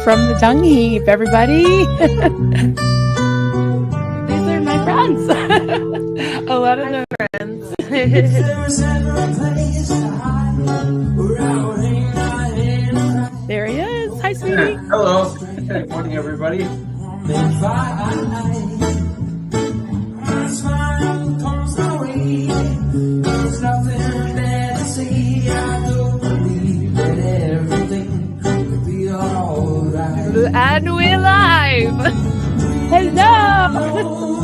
from the dung heap, everybody. These are my friends. A lot of them friends. There he is. Hi, sweetie. Hello. Good morning, everybody. And we're live. Hello.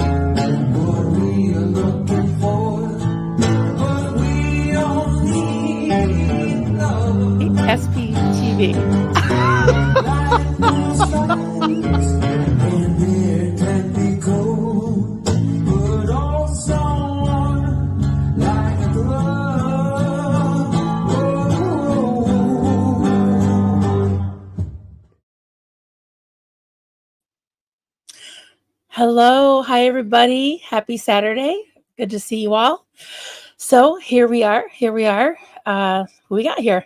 SPTV. Hello. Hi, everybody. Happy Saturday. Good to see you all. So here we are. Who we got here?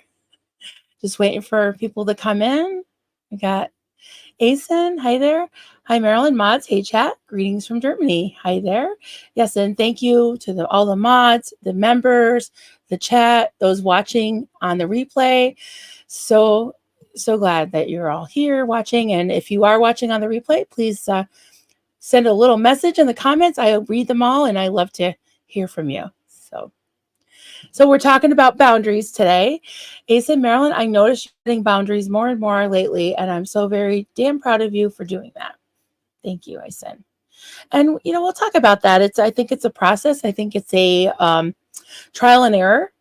Just waiting for people to come in. We got Asen. Hi there. Hi, Marilyn. Mods. Hey, chat. Greetings from Germany. Hi there. Yes, and thank you to all the mods, the members, the chat, those watching on the replay. So glad that you're all here watching. And if you are watching on the replay, please send a little message in the comments. I read them all, and I love to hear from you. So we're talking about boundaries today. Ace and Marilyn, I noticed you're setting boundaries more and more lately, and I'm so very damn proud of you for doing that. Thank you, Aisen. And, we'll talk about that. I think it's a process. I think it's a trial and error,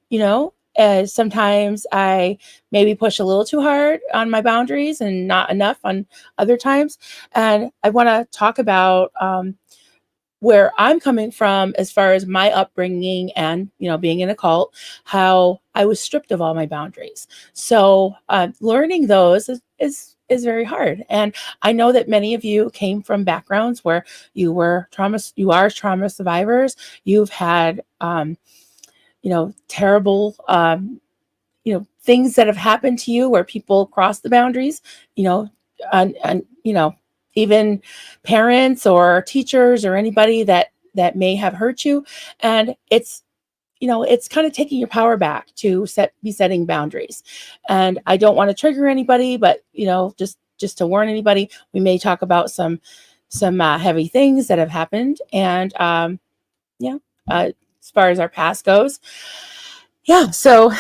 sometimes I maybe push a little too hard on my boundaries and not enough on other times. And I want to talk about where I'm coming from as far as my upbringing and, being in a cult, how I was stripped of all my boundaries. So learning those is very hard. And I know that many of you came from backgrounds where you are trauma survivors. You've had, terrible, things that have happened to you where people cross the boundaries, and even parents or teachers or anybody that may have hurt you. And it's kind of taking your power back to be setting boundaries. And I don't want to trigger anybody, but just to warn anybody, we may talk about some heavy things that have happened. And as far as our past goes. Yeah, so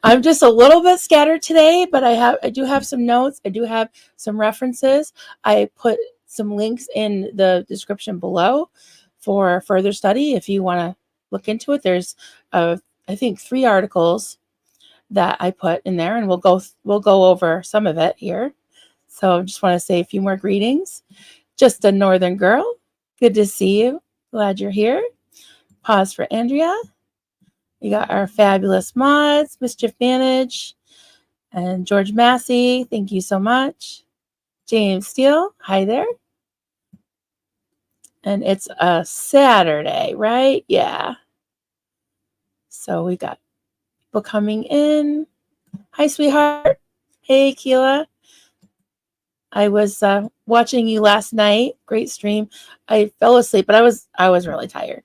I'm just a little bit scattered today, but I do have some notes. I do have some references. I put some links in the description below for further study if you want to look into it. There's I think 3 articles that I put in there, and we'll go over some of it here. So I just want to say a few more greetings. Just a Northern girl. Good to see you. Glad you're here. Pause for Andrea. We got our fabulous mods, Mischief Manage, and George Massey. Thank you so much. James Steele, hi there. And it's a Saturday, right? Yeah. So we got people coming in. Hi, sweetheart. Hey, Keela. I was watching you last night. Great stream. I fell asleep, but I was really tired.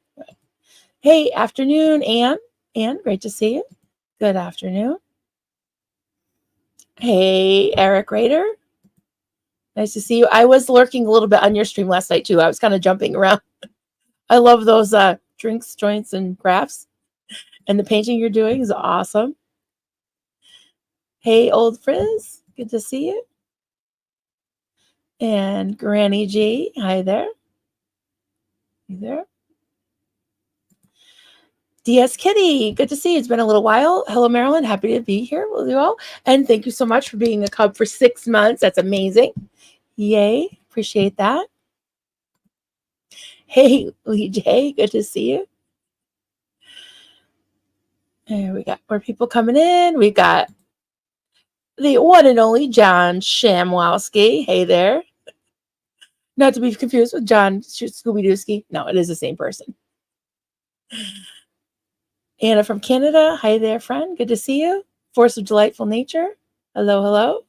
Hey, afternoon, Anne. Anne, great to see you. Good afternoon. Hey, Eric Rader. Nice to see you. I was lurking a little bit on your stream last night, too. I was kind of jumping around. I love those drinks, joints, and crafts. And the painting you're doing is awesome. Hey, Old Frizz. Good to see you. And Granny G. Hi there. Hey there. DS Kitty, good to see you. It's been a little while. Hello, Marilyn. Happy to be here with you all. And thank you so much for being a cub for 6 months. That's amazing. Yay. Appreciate that. Hey, Lee J. Good to see you. And we got more people coming in. We got the one and only John Shamwowski. Hey there. Not to be confused with John Scooby-Dooski. No, it is the same person. Anna from Canada. Hi there, friend. Good to see you. Force of Delightful Nature. Hello, hello.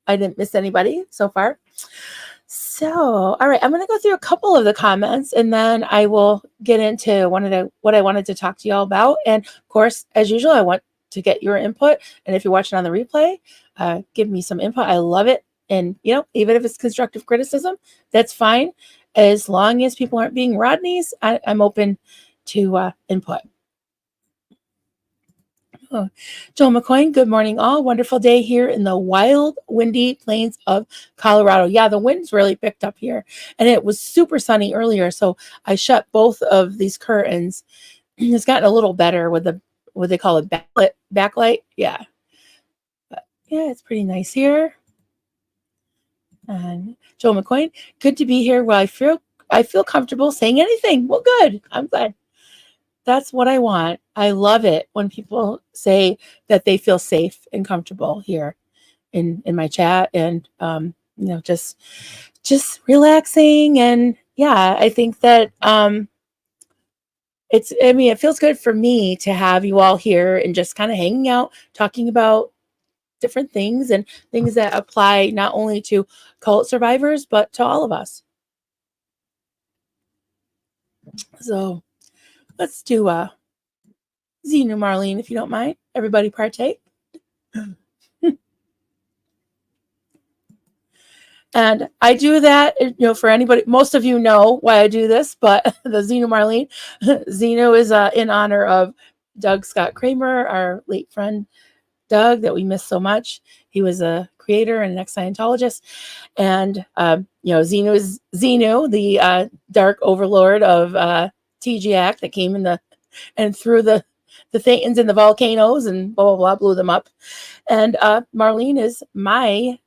I didn't miss anybody so far. So, all right, I'm going to go through a couple of the comments and then I will get into what I wanted to talk to y'all about. And of course, as usual, I want to get your input. And if you're watching on the replay, give me some input. I love it. And, even if it's constructive criticism, that's fine. As long as people aren't being Rodneys, I'm open to input. Oh, Joel McCoy, good morning, all. Wonderful day here in the wild, windy plains of Colorado. Yeah, the wind's really picked up here, and it was super sunny earlier, so I shut both of these curtains. It's gotten a little better with the what they call it backlight. Yeah, but yeah, it's pretty nice here. And Joel McCoy, good to be here. Well, I feel comfortable saying anything. Well, good. I'm glad. That's what I want. I love it when people say that they feel safe and comfortable here in my chat, and just relaxing. And yeah, I think that it feels good for me to have you all here and just kind of hanging out, talking about different things and things that apply not only to cult survivors but to all of us. So let's do Xenu Marlene, if you don't mind. Everybody partake. And I do that, for anybody, most of you know why I do this, but the Xenu Marlene, Xenu is in honor of Doug Scott Kramer, our late friend Doug, that we miss so much. He was a creator and an ex-Scientologist. And, Xenu is Xenu, the dark overlord of TGAC that came and threw the Thetans in the volcanoes and blah, blah, blah, blew them up. And Marlene is my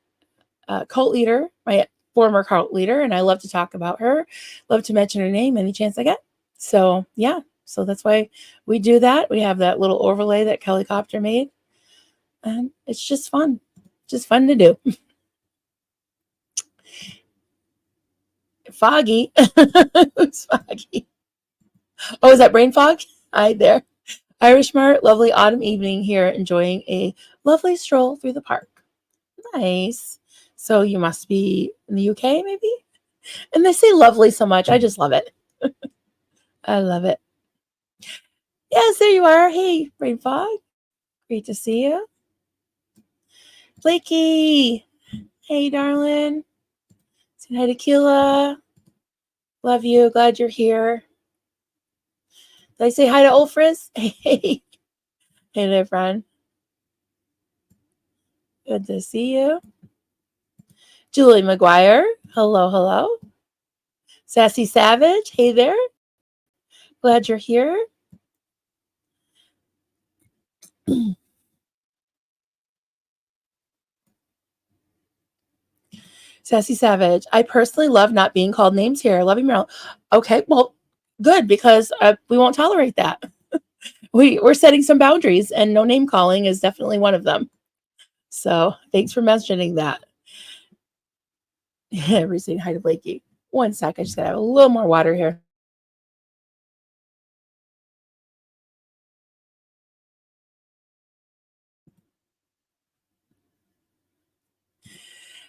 cult leader, my former cult leader, and I love to talk about her, love to mention her name any chance I get. So yeah, so that's why we do that. We have that little overlay that Kelly Copter made, and it's just fun to do. Foggy. Who's foggy? Oh, is that brain fog? Hi there. Irish Mart, lovely autumn evening here, enjoying a lovely stroll through the park. Nice. So you must be in the UK, maybe? And they say lovely so much. I just love it. I love it. Yes, there you are. Hey, Brain Fog. Great to see you. Blakey. Hey, darling. Say hi to Keela. Love you. Glad you're here. Did I say hi to Old Frizz? Hey. Hey there, friend. Good to see you. Julie McGuire. Hello, hello. Sassy Savage. Hey there. Glad you're here. Sassy Savage. I personally love not being called names here. Love you, Meryl. Okay, well, good, because we won't tolerate that. We're setting some boundaries, and no name calling is definitely one of them. So thanks for mentioning that. We're saying hi to Blakey. One sec, I just gotta have a little more water here.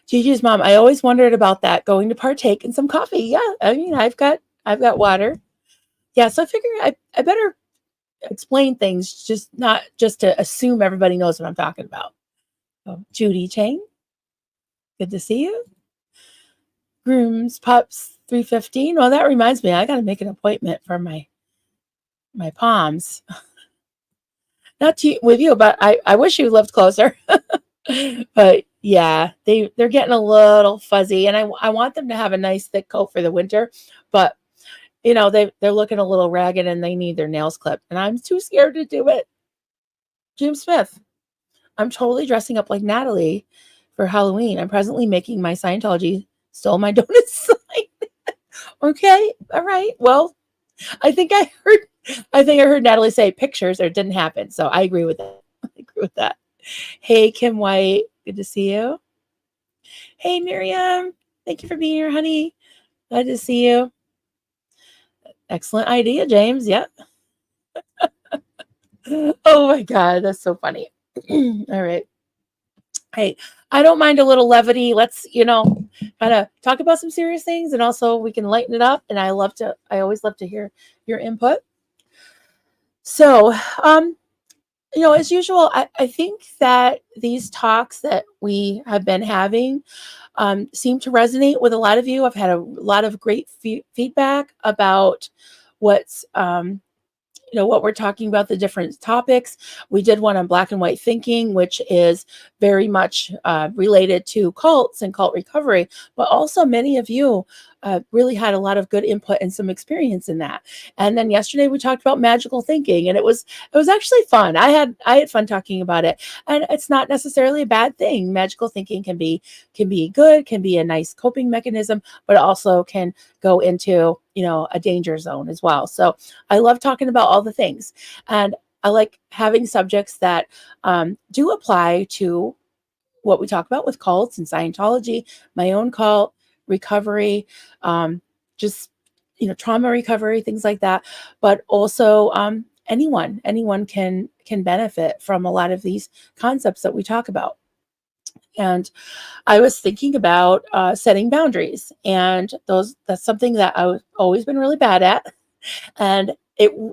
Gigi's mom, I always wondered about that, going to partake in some coffee. Yeah, I mean, I've got water. Yeah, so I figure I better explain things, not just to assume everybody knows what I'm talking about. Oh, Judy Chang, good to see you. Grooms Pups 315. Well, that reminds me, I got to make an appointment for my palms. Not with you, but I wish you lived closer. But yeah, they're getting a little fuzzy, and I want them to have a nice thick coat for the winter, but they're looking a little ragged and they need their nails clipped, and I'm too scared to do it. Jim Smith, I'm totally dressing up like Natalie for Halloween. I'm presently making my Scientology Stole My Donut sign. Okay, all right. Well, I think I heard Natalie say pictures, or it didn't happen. So I agree with that. Hey, Kim White, good to see you. Hey, Miriam, thank you for being here, honey. Glad to see you. Excellent idea, James. Yep. Oh my God, that's so funny. All right. Hey, I don't mind a little levity. Let's, kind of talk about some serious things, and also we can lighten it up. And I always love to hear your input. So, as usual, I think that these talks that we have been having seem to resonate with a lot of you. I've had a lot of great feedback about what's what we're talking about, the different topics. We did one on black and white thinking, which is very much related to cults and cult recovery, but also many of you really had a lot of good input and some experience in that. And then yesterday we talked about magical thinking, and it was actually fun. I had fun talking about it, and it's not necessarily a bad thing. Magical thinking can be good, can be a nice coping mechanism, but it also can go into a danger zone as well. So I love talking about all the things, and I like having subjects that do apply to what we talk about with cults and Scientology, my own cult, recovery, just trauma recovery, things like that. But also anyone can benefit from a lot of these concepts that we talk about. And I was thinking about setting boundaries, and that's something that I've always been really bad at. And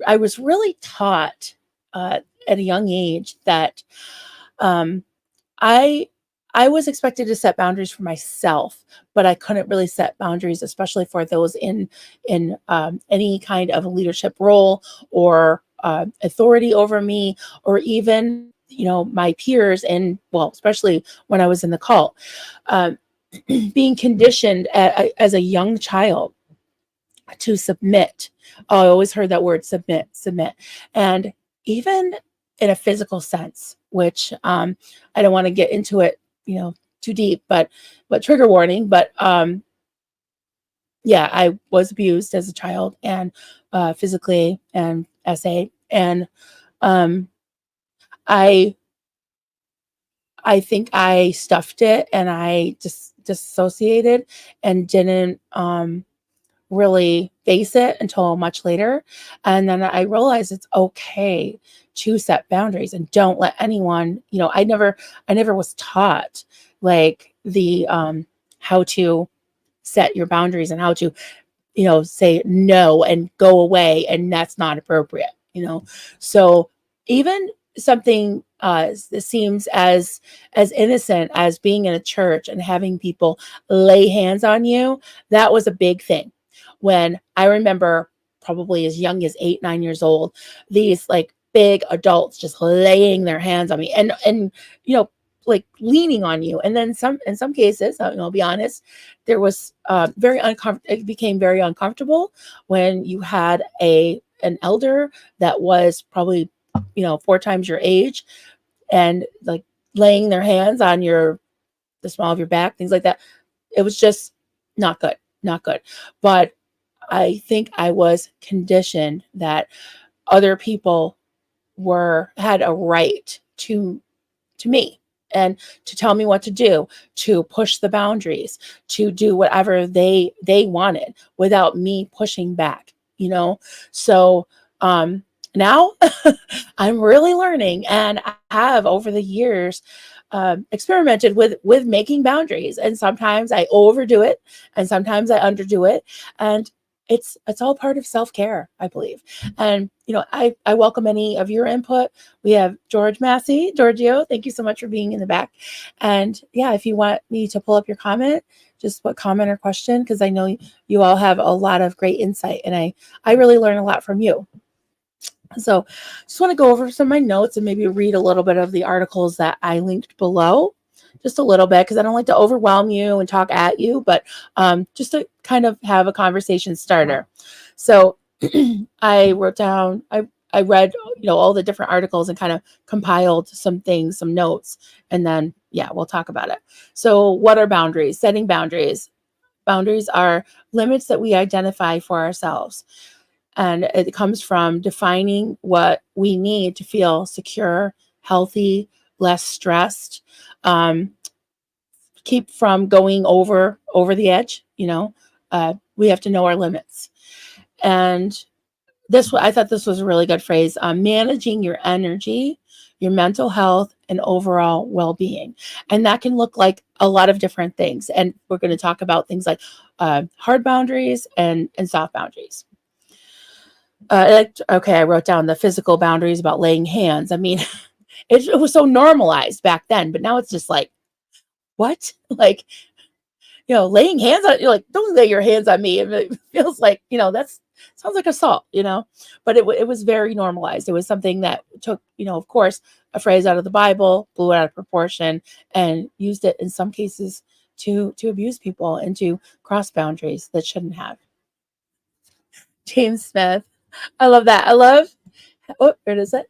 I was really taught at a young age that um, I I was expected to set boundaries for myself, but I couldn't really set boundaries, especially for those in any kind of a leadership role or authority over me, or even my peers, and well, especially when I was in the cult, um, being conditioned as a young child to submit. Oh, I always heard that word, submit, submit. And even in a physical sense, which I don't want to get into it, too deep, but trigger warning. But yeah, I was abused as a child, and physically and and um, I I think I stuffed it, and I just dissociated and didn't really face it until much later. And then I realized it's okay to set boundaries and don't let anyone, I never was taught like the how to set your boundaries and how to, say no and go away, and that's not appropriate. So even something that seems as innocent as being in a church and having people lay hands on you, that was a big thing. When I remember, probably as young as 8, 9 years old, these like big adults just laying their hands on me, and like leaning on you. And then in some cases, I'll be honest, there was very uncomfortable. It became very uncomfortable when you had an elder that was probably 4 times your age, and like laying their hands on the small of your back, things like that. It was just not good, not good. But I think I was conditioned that other people had a right to me, and to tell me what to do, to push the boundaries, to do whatever they wanted without me pushing back. So now I'm really learning, and I have over the years experimented with making boundaries, and sometimes I overdo it, and sometimes I underdo it, and it's all part of self-care, I believe. And I welcome any of your input. We have Giorgio, thank you so much for being in the back. And yeah, if you want me to pull up your comment, just put comment or question, because I know you all have a lot of great insight, and I really learn a lot from you. So just want to go over some of my notes and maybe read a little bit of the articles that I linked below, just a little bit, because I don't like to overwhelm you and talk at you, but just to kind of have a conversation starter. So I wrote down, I read, all the different articles and kind of compiled some things, some notes, and then, yeah, we'll talk about it. So what are boundaries? Setting boundaries. Boundaries are limits that we identify for ourselves. And it comes from defining what we need to feel secure, healthy, less stressed, um, keep from going over the edge. We have to know our limits. And I thought this was a really good phrase. Managing your energy your mental health, and overall well-being. And that can look like a lot of different things. And we're going to talk about things like hard boundaries and soft boundaries. Okay, I wrote down the physical boundaries about laying hands. I mean, it was so normalized back then, but now it's just like, what? Like, laying hands on, you're like, don't lay your hands on me. It feels like, that's sounds like assault, but it was very normalized. It was something that took, of course, a phrase out of the Bible, blew it out of proportion, and used it in some cases to abuse people and to cross boundaries that shouldn't have. James Smith. I love that. Where is it?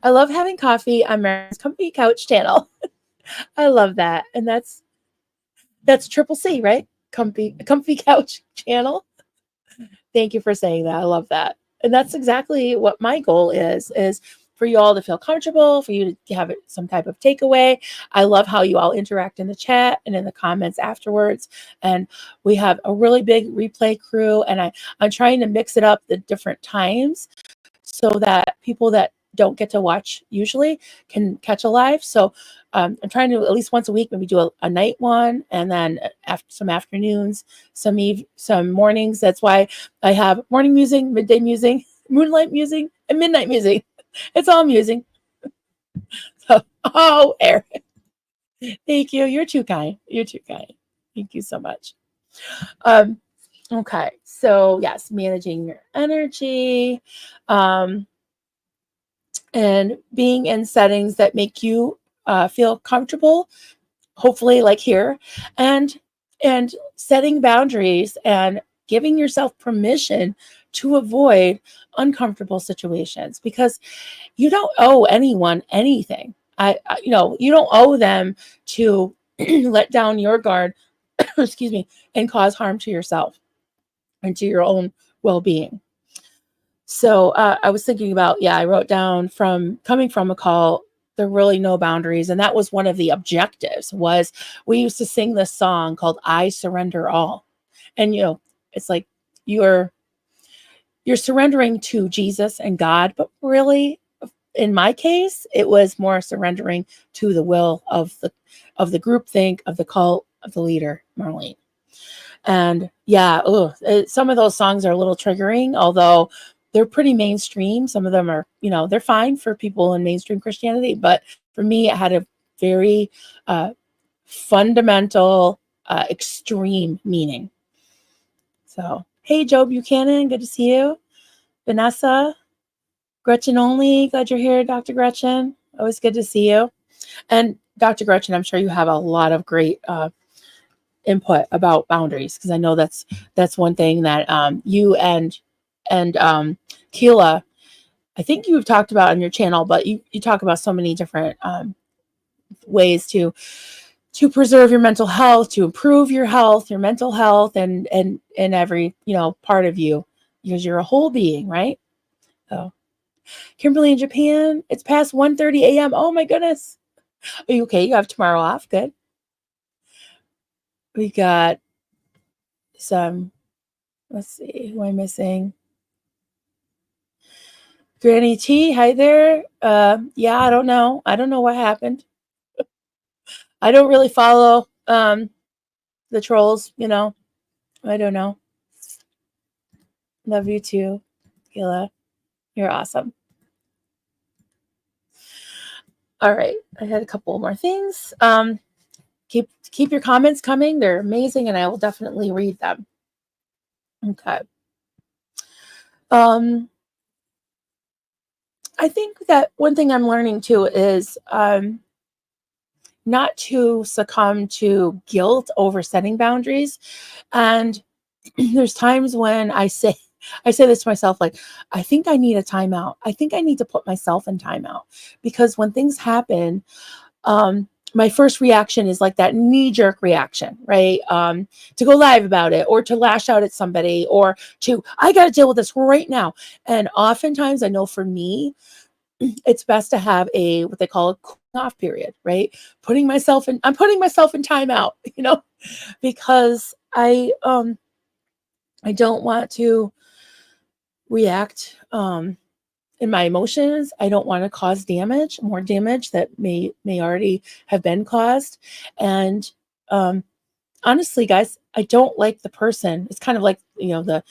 I love having coffee on Mary's Comfy Couch channel. I love that. And that's Triple C, right? Comfy Couch channel. Thank you for saying that. I love that. And that's exactly what my goal is for you all to feel comfortable, for you to have some type of takeaway. I love how you all interact in the chat and in the comments afterwards. And we have a really big replay crew, and I'm trying to mix it up the different times so that people that don't get to watch usually can catch a live. So I'm trying to at least once a week, maybe do a night one, and then some afternoons, some mornings. That's why I have morning music, midday music, moonlight music, and midnight music. It's all music. So, Eric, thank you. You're too kind. Thank you so much. Okay. So yes, managing your energy, and being in settings that make you feel comfortable, hopefully like here, and setting boundaries and giving yourself permission to avoid uncomfortable situations, because you don't owe anyone anything. You don't owe them to let down your guard, excuse me, and cause harm to yourself and to your own well-being. So I was thinking about, I wrote down, from coming from a call, there were really no boundaries. And that was one of the objectives. Was we used to sing this song called I Surrender All. And, it's like you're surrendering to Jesus and God, but really, in my case, it was more surrendering to the will of the group think, of the cult, of the leader, Marlene. And some of those songs are a little triggering, although they're pretty mainstream. Some of them are, they're fine for people in mainstream Christianity, but for me, it had a very fundamental, extreme meaning. So, hey, Joe Buchanan, good to see you. Vanessa, Gretchen Only, glad you're here, Dr. Gretchen. Always good to see you. And Dr. Gretchen, I'm sure you have a lot of great input about boundaries, because I know that's one thing that you and Keela, I think you've talked about on your channel, but you talk about so many different ways to preserve your mental health, to improve your health, your mental health, and every part of you, because you're a whole being, right? So, Kimberly in Japan, it's past 1:30 a.m. Oh my goodness. Are you okay? You have tomorrow off? Good. We got some, let's see, who am I missing? Granny T, hi there. I don't know. I don't know what happened. I don't really follow the trolls, I don't know. Love you too, Gila. You're awesome. All right. I had a couple more things. Keep your comments coming. They're amazing, and I will definitely read them. Okay. I think that one thing I'm learning too is not to succumb to guilt over setting boundaries. And there's times when I say this to myself, like, I think I need a timeout. I think I need to put myself in timeout, because when things happen, my first reaction is like that knee-jerk reaction, right? To go live about it, or to lash out at somebody, or I got to deal with this right now. And oftentimes, I know for me, it's best to have what they call a cooling off period, right? I'm putting myself in timeout, because I don't want to react in my emotions. I don't want to cause damage, more damage that may already have been caused. And honestly, guys, I don't like the person. It's kind of like, the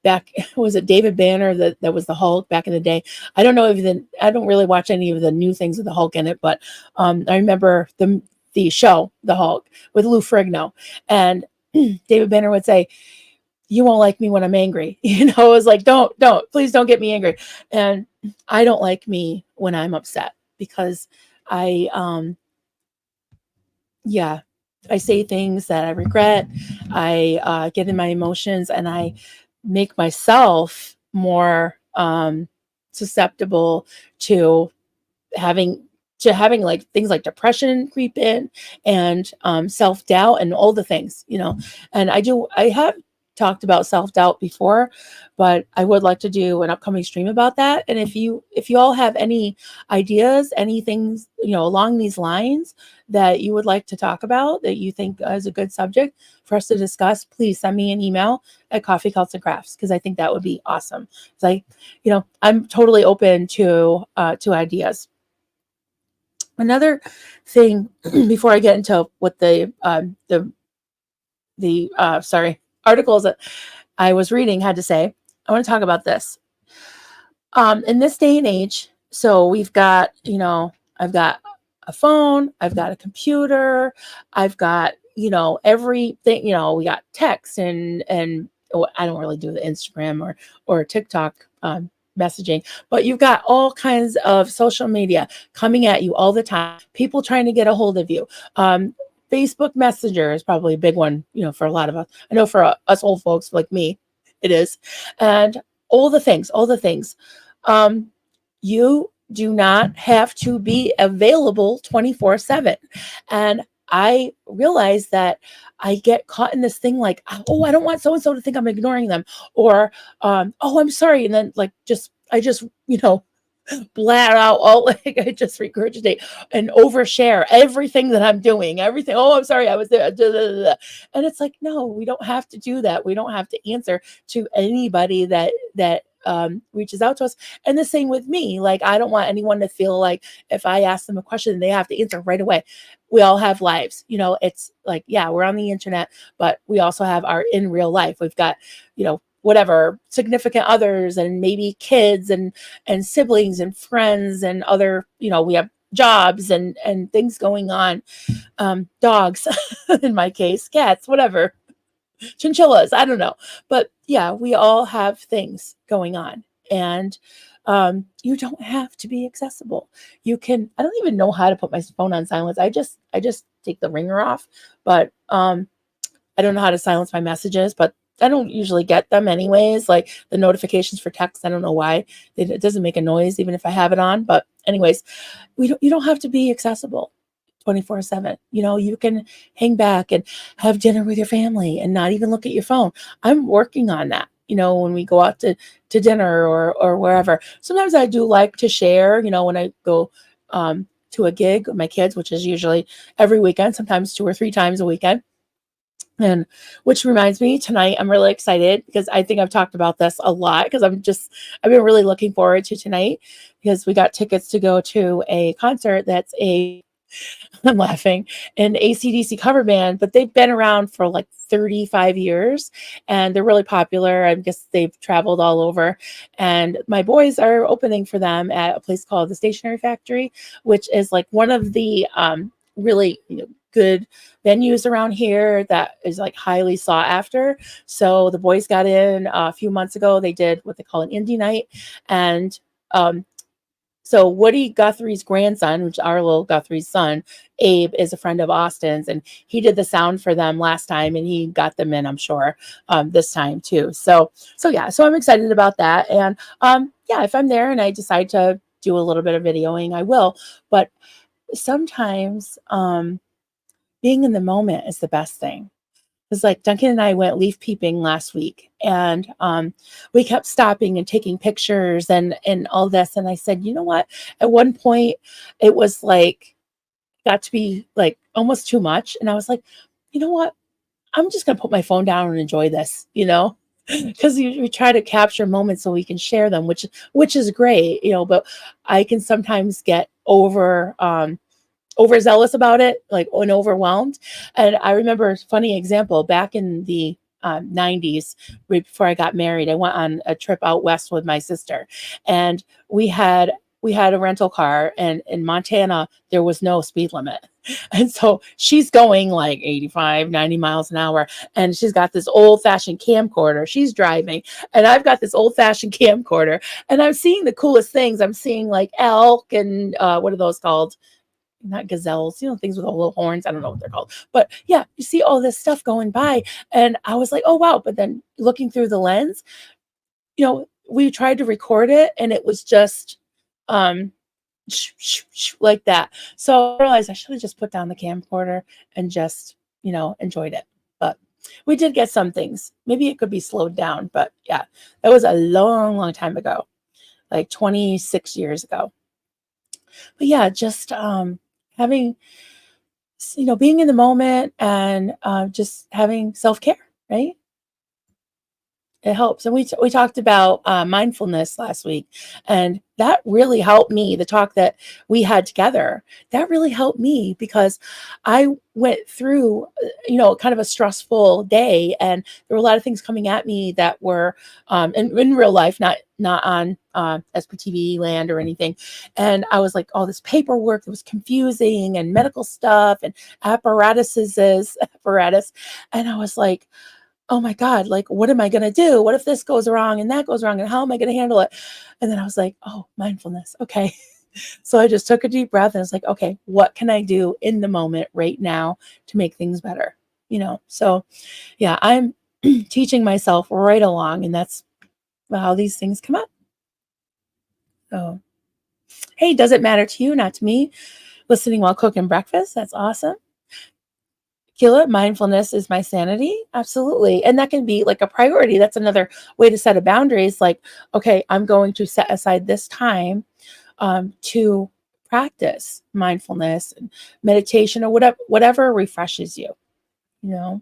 back was it David Banner that was the Hulk back in the day. I don't know if I don't really watch any of the new things with the Hulk in it, but I remember the show The Hulk with Lou Ferrigno, and David Banner would say, "You won't like me when I'm angry." It was like, please don't get me angry. And I don't like me when I'm upset, because I yeah, I say things that I regret. I get in my emotions, and I make myself more susceptible to having like things like depression creep in, and self-doubt, and all the things. And I have talked about self-doubt before, but I would like to do an upcoming stream about that. And if you all have any ideas, any things along these lines that you would like to talk about, that you think is a good subject for us to discuss, please send me an email at Coffee Cults and Crafts, because I think that would be awesome. Because I'm totally open to ideas. Another thing before I get into what the articles that I was reading had to say, I want to talk about this. In this day and age, so we've got, I've got a phone, I've got a computer, I've got, everything, we got text and I don't really do the Instagram or TikTok messaging, but you've got all kinds of social media coming at you all the time, people trying to get a hold of you. Facebook Messenger is probably a big one, for a lot of us. I know for us old folks like me, it is. And all the things. You do not have to be available 24/7. And I realize that I get caught in this thing like, oh, I don't want so-and-so to think I'm ignoring them, or, oh, I'm sorry. And then I just, blat out all, like, I just regurgitate and overshare everything that I'm doing, everything. Oh, I'm sorry, I was there. And it's like, no, we don't have to do that. We don't have to answer to anybody that reaches out to us. And the same with me. Like, I don't want anyone to feel like if I ask them a question, they have to answer right away. We all have lives. It's like, yeah, we're on the internet, but we also have our in real life. We've got, whatever, significant others, and maybe kids and siblings and friends and other, we have jobs and things going on. Dogs, in my case, cats, whatever, chinchillas, I don't know. But yeah, we all have things going on. And you don't have to be accessible. You can, I don't even know how to put my phone on silence. I just take the ringer off, but I don't know how to silence my messages, but I don't usually get them anyways. Like the notifications for text, I don't know why it doesn't make a noise even if I have it on. But anyways, you don't have to be accessible 24/7. You can hang back and have dinner with your family and not even look at your phone. I'm working on that. When we go out to dinner or wherever. Sometimes I do like to share, when I go to a gig with my kids, which is usually every weekend, sometimes 2 or 3 times a weekend. And which reminds me, tonight I'm really excited because I think I've talked about this a lot, because I've been really looking forward to tonight, because we got tickets to go to a concert that's I'm laughing, an AC/DC cover band, but they've been around for like 35 years and they're really popular. I guess they've traveled all over, and my boys are opening for them at a place called the Stationery Factory, which is like one of the really good venues around here that is like highly sought after. So the boys got in a few months ago. They did what they call an indie night, and so Woody Guthrie's grandson, which our little Guthrie's son, Abe, is a friend of Austin's, and he did the sound for them last time, and he got them in, I'm sure, this time too. So yeah, so I'm excited about that. And yeah, if I'm there and I decide to do a little bit of videoing, I will. But sometimes being in the moment is the best thing. Because like Duncan and I went leaf peeping last week, and we kept stopping and taking pictures and all this. And I said, you know what? At one point, it was like got to be like almost too much, and I was like, you know what? I'm just gonna put my phone down and enjoy this. because we try to capture moments so we can share them, which is great, but I can sometimes get overzealous about it, like, and overwhelmed. And I remember a funny example back in the 90s, right before I got married. I went on a trip out west with my sister, and we had a rental car, and in Montana there was no speed limit. And so she's going like 85, 90 miles an hour, and she's got this old fashioned camcorder. She's driving, and I've got this old fashioned camcorder, and I'm seeing the coolest things. I'm seeing like elk and what are those called? Not gazelles, things with all little horns. I don't know what they're called. But yeah, you see all this stuff going by. And I was like, oh, wow. But then looking through the lens, we tried to record it, and it was just um, like that. So I realized I should have just put down the camcorder and just, enjoyed it. But we did get some things. Maybe it could be slowed down. But yeah, that was a long, long time ago, like 26 years ago. But yeah, just having, being in the moment, and just having self-care, right? It helps. And we talked about mindfulness last week, and that really helped me. The talk that we had together, that really helped me, because I went through, kind of a stressful day, and there were a lot of things coming at me that were in real life, not on SPTV land or anything. And I was like, all this paperwork that was confusing, and medical stuff, and apparatus, and I was like, oh my God, like, what am I going to do? What if this goes wrong and that goes wrong? And how am I going to handle it? And then I was like, oh, mindfulness. Okay. So I just took a deep breath, and I was like, okay, what can I do in the moment right now to make things better? So yeah, I'm teaching myself right along, and that's how these things come up. So, hey, does it matter to you? Not to me. Listening while cooking breakfast. That's awesome. Kila, mindfulness is my sanity. Absolutely. And that can be like a priority. That's another way to set a boundary. Is like, okay, I'm going to set aside this time to practice mindfulness and meditation, or whatever refreshes you, you know?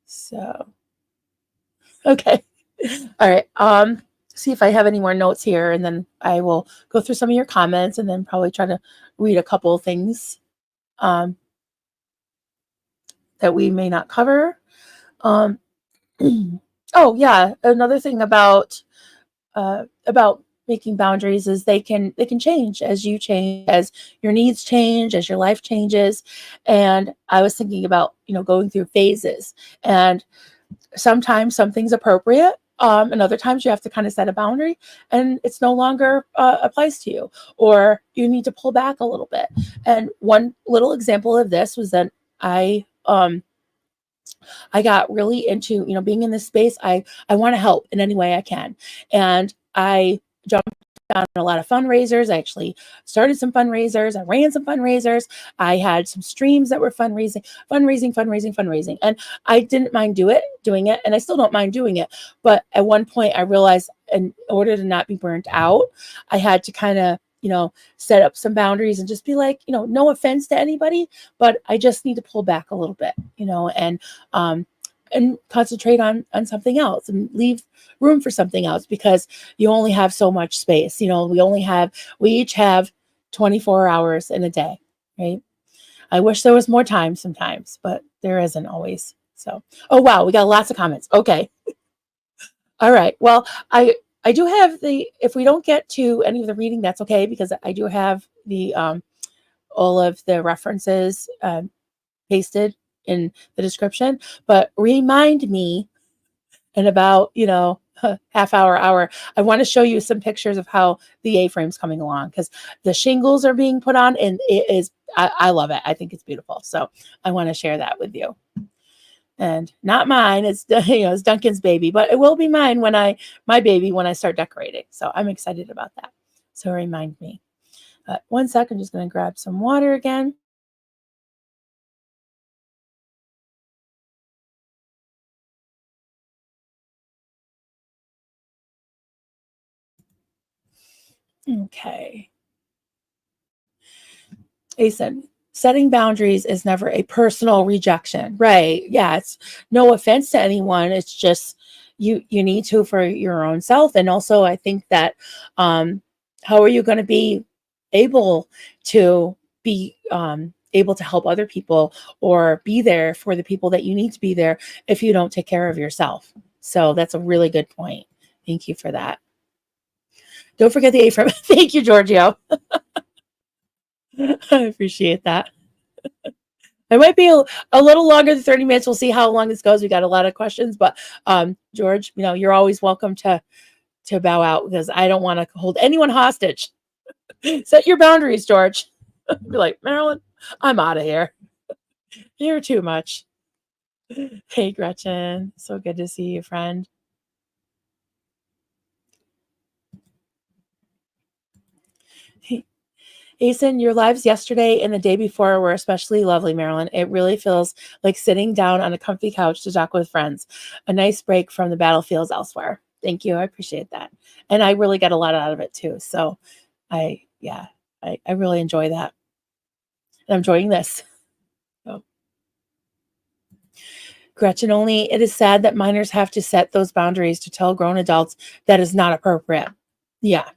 So, okay. All right. See if I have any more notes here, and then I will go through some of your comments, and then probably try to read a couple of things um, that we may not cover. Um, oh yeah, another thing about making boundaries is they can change as you change, as your needs change, as your life changes. And I was thinking about, going through phases, and sometimes something's appropriate. And other times you have to kind of set a boundary, and it's no longer applies to you, or you need to pull back a little bit. And one little example of this was that I got really into, being in this space. I want to help in any way I can. And I jumped on a lot of fundraisers. I actually started some fundraisers. I ran some fundraisers. I had some streams that were fundraising. And I didn't mind doing it. And I still don't mind doing it. But at one point I realized, in order to not be burnt out, I had to kind of, set up some boundaries, and just be like, no offense to anybody, but I just need to pull back a little bit, um, and concentrate on something else, and leave room for something else, because you only have so much space. We each have 24 hours in a day, right? I wish there was more time sometimes, but there isn't always. So, oh wow, we got lots of comments. Okay. All right. Well, I do have if we don't get to any of the reading, that's okay, because I do have the all of the references pasted in the description. But remind me in about, half hour. I want to show you some pictures of how the A-frame's coming along, because the shingles are being put on, and I love it. I think it's beautiful. So I want to share that with you. And not mine, it's it's Duncan's baby, but it will be my baby when I start decorating. So I'm excited about that. So remind me. One sec, I'm just going to grab some water again. Okay. Asen, setting boundaries is never a personal rejection, right? Yeah, it's no offense to anyone. It's just you need to for your own self. And also I think that how are you going to be able to be able to help other people or be there for the people that you need to be there if you don't take care of yourself? So that's a really good point. Thank you for that. Don't forget the A from thank you, Giorgio. I appreciate that. It might be a little longer than 30 minutes. We'll see how long this goes. We got a lot of questions, but George, you're always welcome to bow out because I don't want to hold anyone hostage. Set your boundaries, George. Be like, Marilyn, I'm out of here. You're too much. Hey, Gretchen. So good to see you, friend. Asen, your lives yesterday and the day before were especially lovely, Marilyn. It really feels like sitting down on a comfy couch to talk with friends. A nice break from the battlefields elsewhere. Thank you. I appreciate that. And I really got a lot out of it too. So I really enjoy that. And I'm enjoying this. So. Gretchen, only it is sad that minors have to set those boundaries to tell grown adults that is not appropriate. Yeah,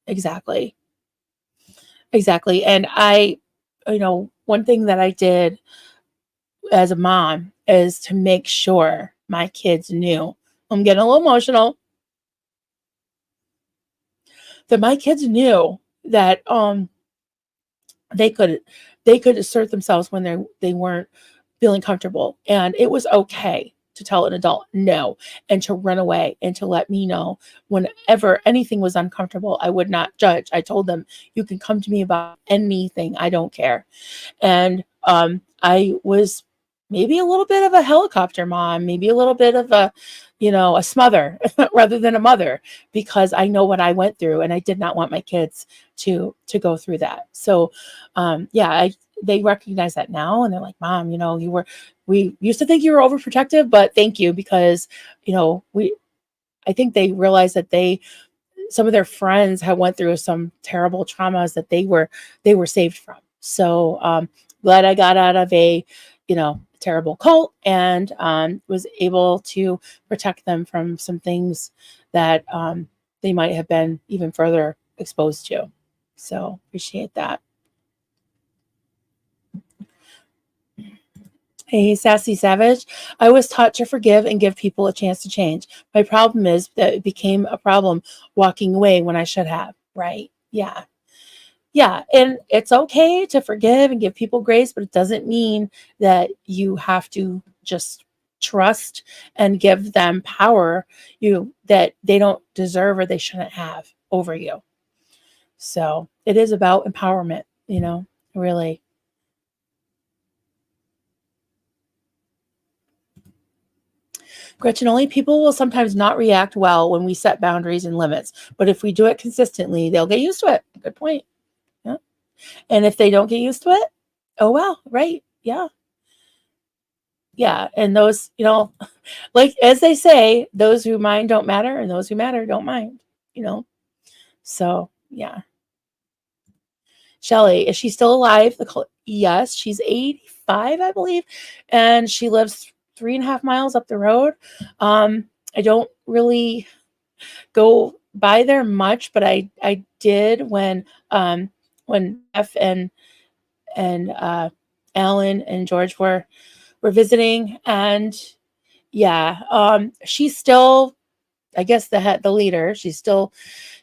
exactly. Exactly. And one thing that I did as a mom is to make sure my kids knew. I'm getting a little emotional. That my kids knew that they could assert themselves when they weren't feeling comfortable, and it was okay to tell an adult no and to run away and to let me know whenever anything was uncomfortable. I would not judge. I told them, you can come to me about anything. I don't care. And I was maybe a little bit of a helicopter mom, maybe a little bit of a smother rather than a mother, because I know what I went through and I did not want my kids to go through that. So they recognize that now, and they're like, Mom, we used to think you were overprotective, but thank you, because I think they realized that some of their friends had went through some terrible traumas that they were saved from. So glad I got out of a terrible cult and was able to protect them from some things that they might have been even further exposed to. So appreciate that. Hey, Sassy Savage. I was taught to forgive and give people a chance to change. My problem is that it became a problem walking away when I should have. Right. Yeah. Yeah. And it's okay to forgive and give people grace, but it doesn't mean that you have to just trust and give them power that they don't deserve or they shouldn't have over you. So it is about empowerment, really. Gretchen, only people will sometimes not react well when we set boundaries and limits, but if we do it consistently, they'll get used to it. Good point. Yeah. And if they don't get used to it, oh well, right. Yeah. Yeah. And those, like as they say, those who mind don't matter, and those who matter don't mind, you know. So yeah. Shelly, is she still alive? Yes, she's 85, I believe, and she lives 3.5 miles up the road. I don't really go by there much, but I did when F and Alan and George were visiting, and yeah, she's still, I guess, the leader. She's still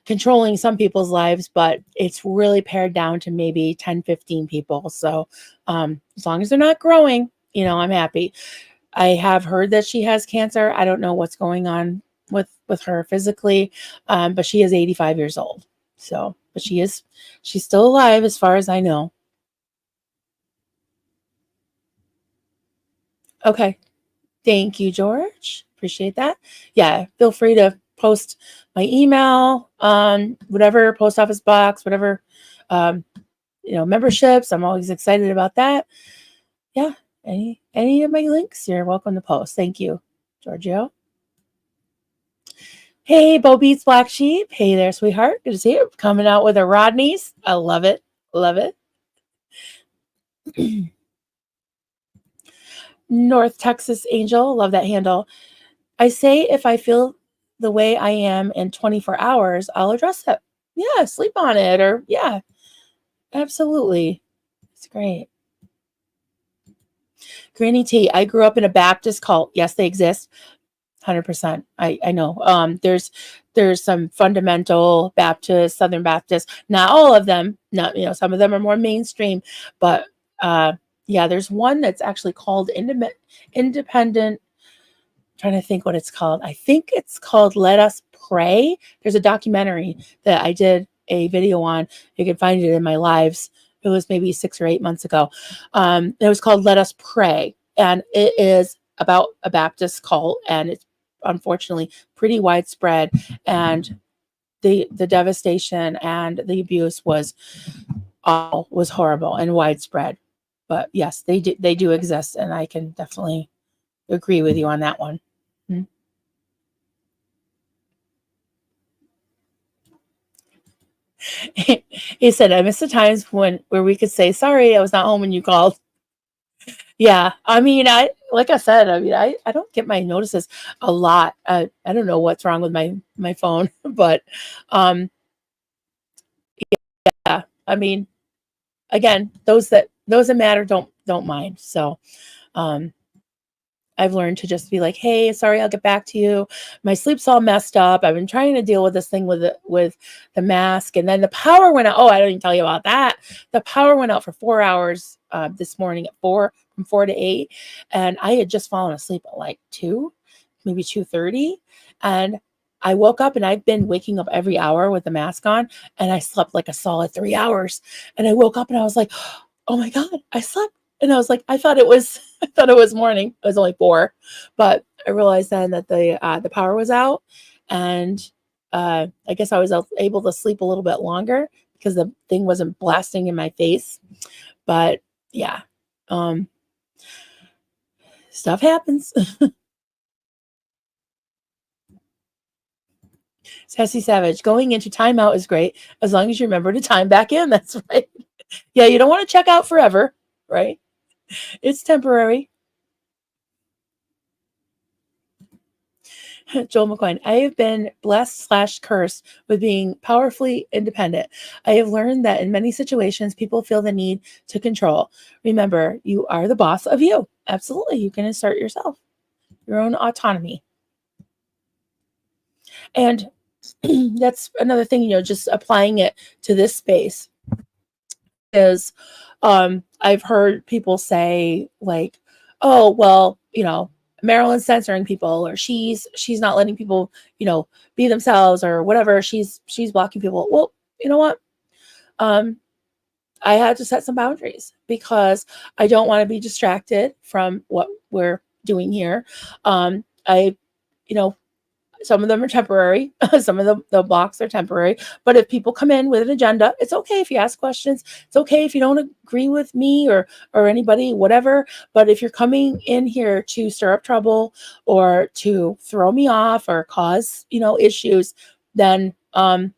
controlling some people's lives, but it's really pared down to maybe 10, 15 people. So as long as they're not growing, I'm happy. I have heard that she has cancer. I don't know what's going on with her physically, but she is 85 years old. So, but she's still alive as far as I know. Okay. Thank you, George. Appreciate that. Yeah, feel free to post my email on whatever post office box, whatever memberships. I'm always excited about that. Yeah, any of my links, you're welcome to post. Thank you, Giorgio. Hey, Bo Beats Black Sheep. Hey there, sweetheart. Good to see you. Coming out with a Rodney's. I love it. Love it. North Texas Angel, love that handle. I say if I feel the way I am in 24 hours, I'll address it. Yeah, sleep on it, or yeah, absolutely. It's great. Granny T, I grew up in a Baptist cult. Yes, they exist. 100%. I know. There's some fundamental Baptist, Southern Baptist. Not all of them. Not, some of them are more mainstream, but uh, yeah, there's one that's actually called Independent. Trying to think what it's called. I think it's called Let Us Pray. There's a documentary that I did a video on. You can find it in my lives. It was maybe 6 or 8 months ago. It was called Let Us Pray, and it is about a Baptist cult, and it's unfortunately pretty widespread. And the devastation and the abuse was horrible and widespread. But yes, they do exist, and I can definitely agree with you on that one. Mm-hmm. He said, I miss the times where we could say, sorry, I was not home when you called. Yeah. I mean, like I said, I don't get my notices a lot. I don't know what's wrong with my phone, but, yeah, I mean, again, those that matter don't mind. So, um, I've learned to just be like, hey, sorry, I'll get back to you. My sleep's all messed up. I've been trying to deal with this thing with the mask, and then the power went out. Oh, I didn't tell you about that. The power went out for 4 hours this morning from 4 to 8, and I had just fallen asleep at like 2, maybe 2:30, and I woke up, and I've been waking up every hour with the mask on, and I slept like a solid 3 hours, and I woke up and I was like, oh my God, I slept. And I was like, I thought it was morning. It was only 4, but I realized then that the power was out, and I guess I was able to sleep a little bit longer because the thing wasn't blasting in my face. But yeah, um, stuff happens. Sassy Savage, going into timeout is great as long as you remember to time back in. That's right. Yeah, you don't want to check out forever, right? It's temporary. Joel McCoy, I have been blessed/cursed with being powerfully independent. I have learned that in many situations, people feel the need to control. Remember, you are the boss of you. Absolutely. You can assert yourself, your own autonomy. And that's another thing, just applying it to this space is I've heard people say like, oh, well, Marilyn's censoring people, or she's not letting people, be themselves, or whatever. She's blocking people. Well, you know what? Um, I had to set some boundaries because I don't want to be distracted from what we're doing here. I, you know, some of them are temporary. Some of the blocks are temporary. But if people come in with an agenda, it's okay if you ask questions. It's okay if you don't agree with me or anybody, whatever. But if you're coming in here to stir up trouble or to throw me off or cause, issues, then I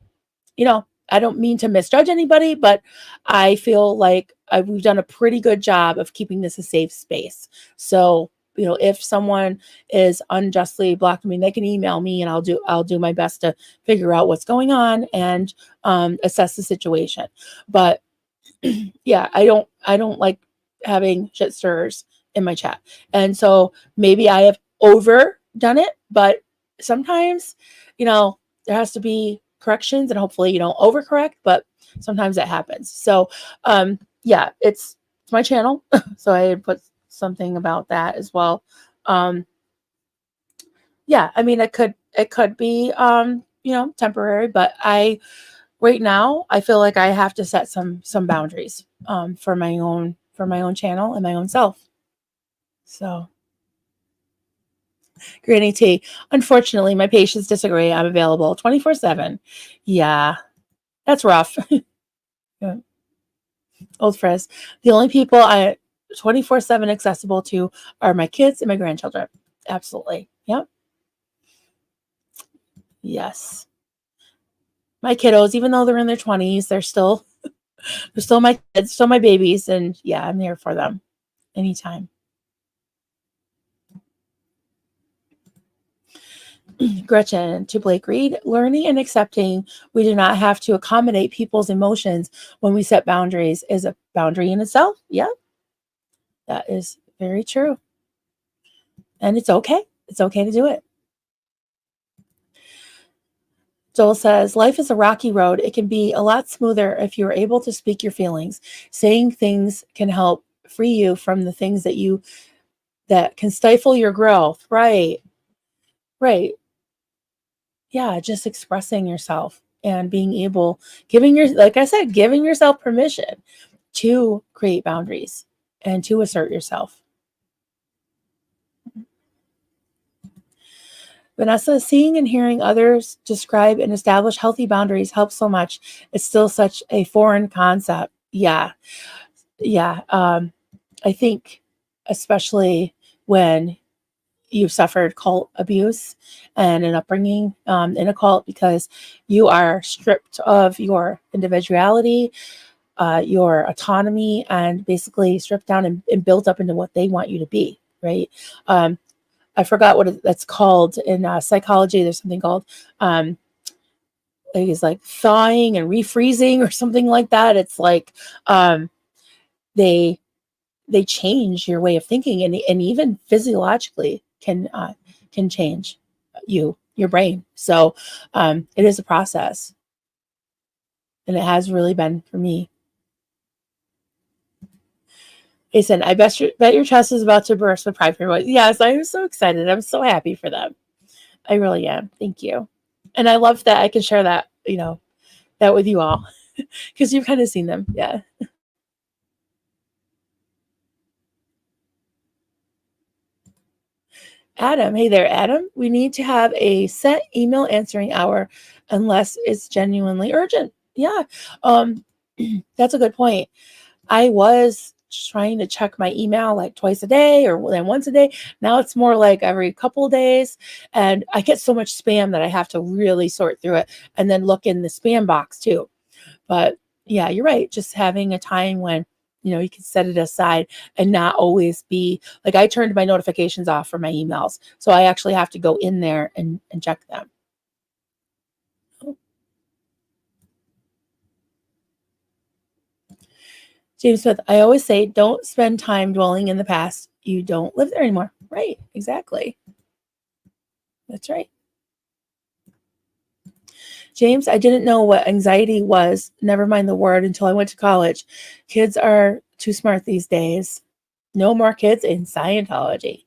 don't mean to misjudge anybody, but I feel like we've done a pretty good job of keeping this a safe space. So, if someone is unjustly blocked, they can email me, and I'll do my best to figure out what's going on and assess the situation. But yeah, I don't like having shit stirrers in my chat. And so maybe I have overdone it, but sometimes, there has to be corrections, and hopefully you don't overcorrect, but sometimes that happens. So yeah, it's my channel. So I had put something about that as well. Yeah, it could be temporary, but right now I feel like I have to set some boundaries for my own channel and my own self. So Granny T, unfortunately my patients disagree. I'm available 24/7. Yeah, that's rough. Yeah. Old Frizz, the only people I 24/7 accessible to are my kids and my grandchildren. Absolutely. Yep. Yes. My kiddos, even though they're in their 20s, they're still They're still my kids, still my babies, and yeah, I'm there for them anytime. Gretchen to Blake Reed, learning and accepting we do not have to accommodate people's emotions when we set boundaries is a boundary in itself. Yeah, that is very true. And it's okay. It's okay to do it. Joel says, life is a rocky road. It can be a lot smoother if you are able to speak your feelings. Saying things can help free you from the things that can stifle your growth. Right. Right. Yeah, just expressing yourself and being able, like I said, giving yourself permission to create boundaries and to assert yourself. Vanessa, seeing and hearing others describe and establish healthy boundaries helps so much. It's still such a foreign concept. Yeah. Yeah. I think especially when you've suffered cult abuse and an upbringing in a cult, because you are stripped of your individuality, your autonomy, and basically stripped down and built up into what they want you to be, right? I forgot what that's called in psychology. There's something called it's like thawing and refreezing or something like that. It's like they they change your way of thinking, and even physiologically can change your brain. So it is a process, and it has really been for me. Jason, I bet your chest is about to burst with pride for everyone. Yes, I'm so excited. I'm so happy for them. I really am. Thank you. And I love that I can share that, that with you all because you've kind of seen them. Yeah. Adam, hey there, Adam. We need to have a set email answering hour unless it's genuinely urgent. Yeah. Um, that's a good point. I was trying to check my email like twice a day or then once a day. Now it's more like every couple of days. And I get so much spam that I have to really sort through it and then look in the spam box too. But yeah, you're right. Just having a time when, you can set it aside and not always be like, I turned my notifications off for my emails. So I actually have to go in there and check them. James Smith, I always say, don't spend time dwelling in the past. You don't live there anymore. Right. Exactly. That's right. James, I didn't know what anxiety was. Never mind the word until I went to college. Kids are too smart these days. No more kids in Scientology.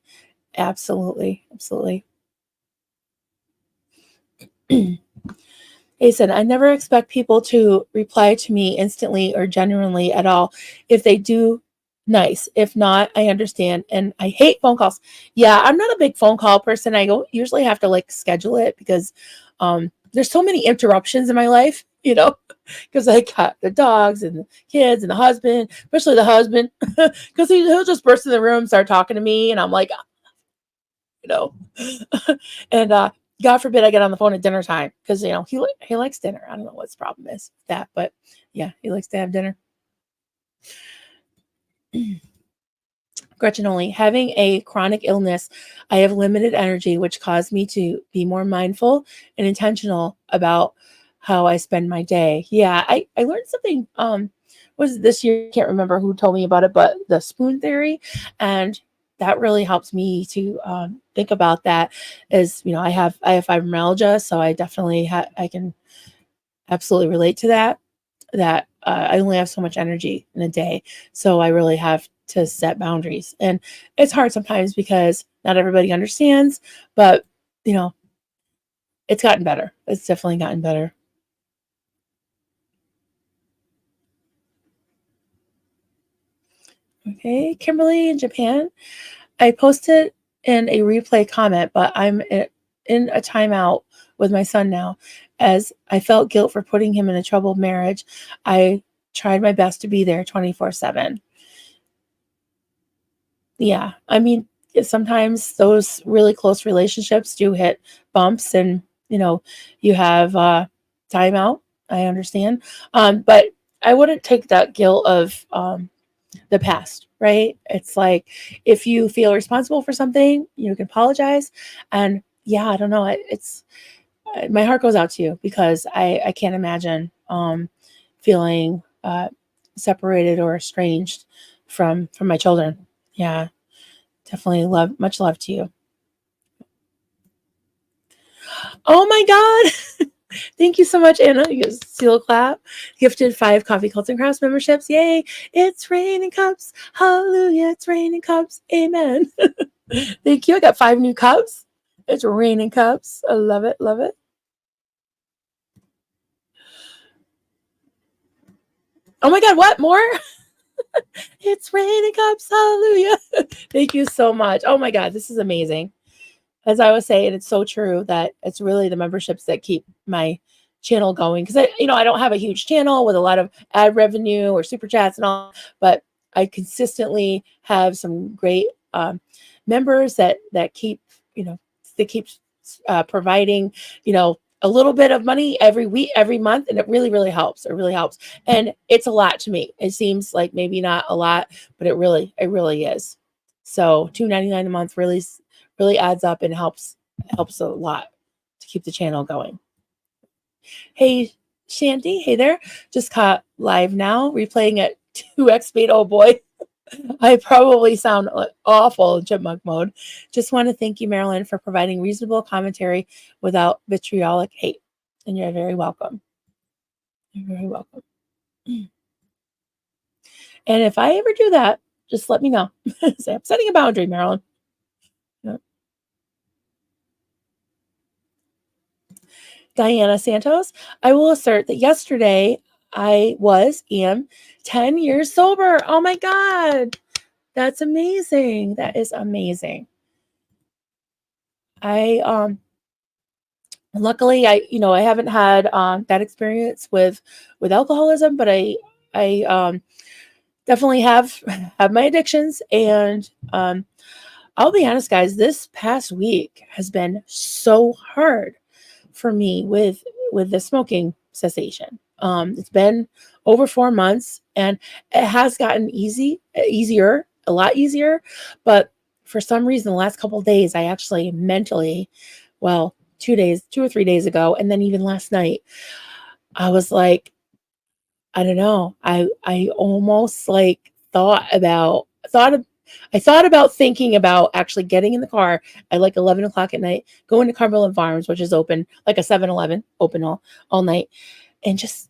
Absolutely. Absolutely. Jason, I never expect people to reply to me instantly or genuinely at all. If they do, nice. If not, I understand. And I hate phone calls. Yeah, I'm not a big phone call person. I don't usually have to like schedule it because there's so many interruptions in my life, because I got the dogs and the kids and the husband, especially the husband, because he'll just burst in the room, start talking to me, and I'm like, you know, and God forbid I get on the phone at dinner time because he likes dinner. I don't know what his problem is with that, but yeah, he likes to have dinner. Gretchen only having a chronic illness, I have limited energy, which caused me to be more mindful and intentional about how I spend my day. Yeah, I learned something. Was it this year? I can't remember who told me about it, but the spoon theory, and that really helps me to think about that. As I have fibromyalgia, so I definitely I can absolutely relate to that. That I only have so much energy in a day, so I really have to set boundaries, and it's hard sometimes because not everybody understands. But it's gotten better. It's definitely gotten better. Okay, Kimberly in Japan. I posted in a replay comment, but I'm in a timeout with my son now, as I felt guilt for putting him in a troubled marriage. I tried my best to be there 24/7. Yeah, I mean, sometimes those really close relationships do hit bumps, and you have timeout. I understand, but I wouldn't take that guilt of the past, right? It's like if you feel responsible for something, you can apologize. And yeah, I don't know. It's my heart goes out to you because I can't imagine feeling separated or estranged from my children. Yeah, definitely much love to you. Oh my God. Thank you so much, Anna. You seal clap. Gifted 5 Coffee Cults and Crafts memberships. Yay. It's raining cups. Hallelujah. It's raining cups. Amen. Thank you. I got 5 new cups. It's raining cups. I love it. Love it. Oh my God. What more? It's raining cups. Hallelujah. Thank you so much. Oh my God. This is amazing. As I was saying, it's so true that it's really the memberships that keep my channel going. Because I don't have a huge channel with a lot of ad revenue or super chats and all, but I consistently have some great members that keep, they keep providing, a little bit of money every week, every month, and it really, really helps. It really helps, and it's a lot to me. It seems like maybe not a lot, but it really is. So $2.99 a month really adds up and helps a lot to keep the channel going. Hey, Shanty. Hey there. Just caught live now, replaying at 2x speed. Oh boy. I probably sound awful in chipmunk mode. Just want to thank you, Marilyn, for providing reasonable commentary without vitriolic hate. And you're very welcome. You're very welcome. And if I ever do that, just let me know. Say, I'm setting a boundary, Marilyn. Yep. Diana Santos, I will assert that yesterday I am 10 years sober. Oh my God. That's amazing. That is amazing. Luckily I haven't had that experience with alcoholism, but I definitely have my addictions, and I'll be honest, guys, this past week has been so hard for me with the smoking cessation. It's been over 4 months, and it has gotten easier, a lot easier. But for some reason, the last couple of days, I actually mentally, 2 or 3 days ago, and then even last night, I was like, I don't know. I almost like I thought about thinking about actually getting in the car at like 11 o'clock at night, going to Cumberland Farms, which is open, like a 7-Eleven, open all night, and just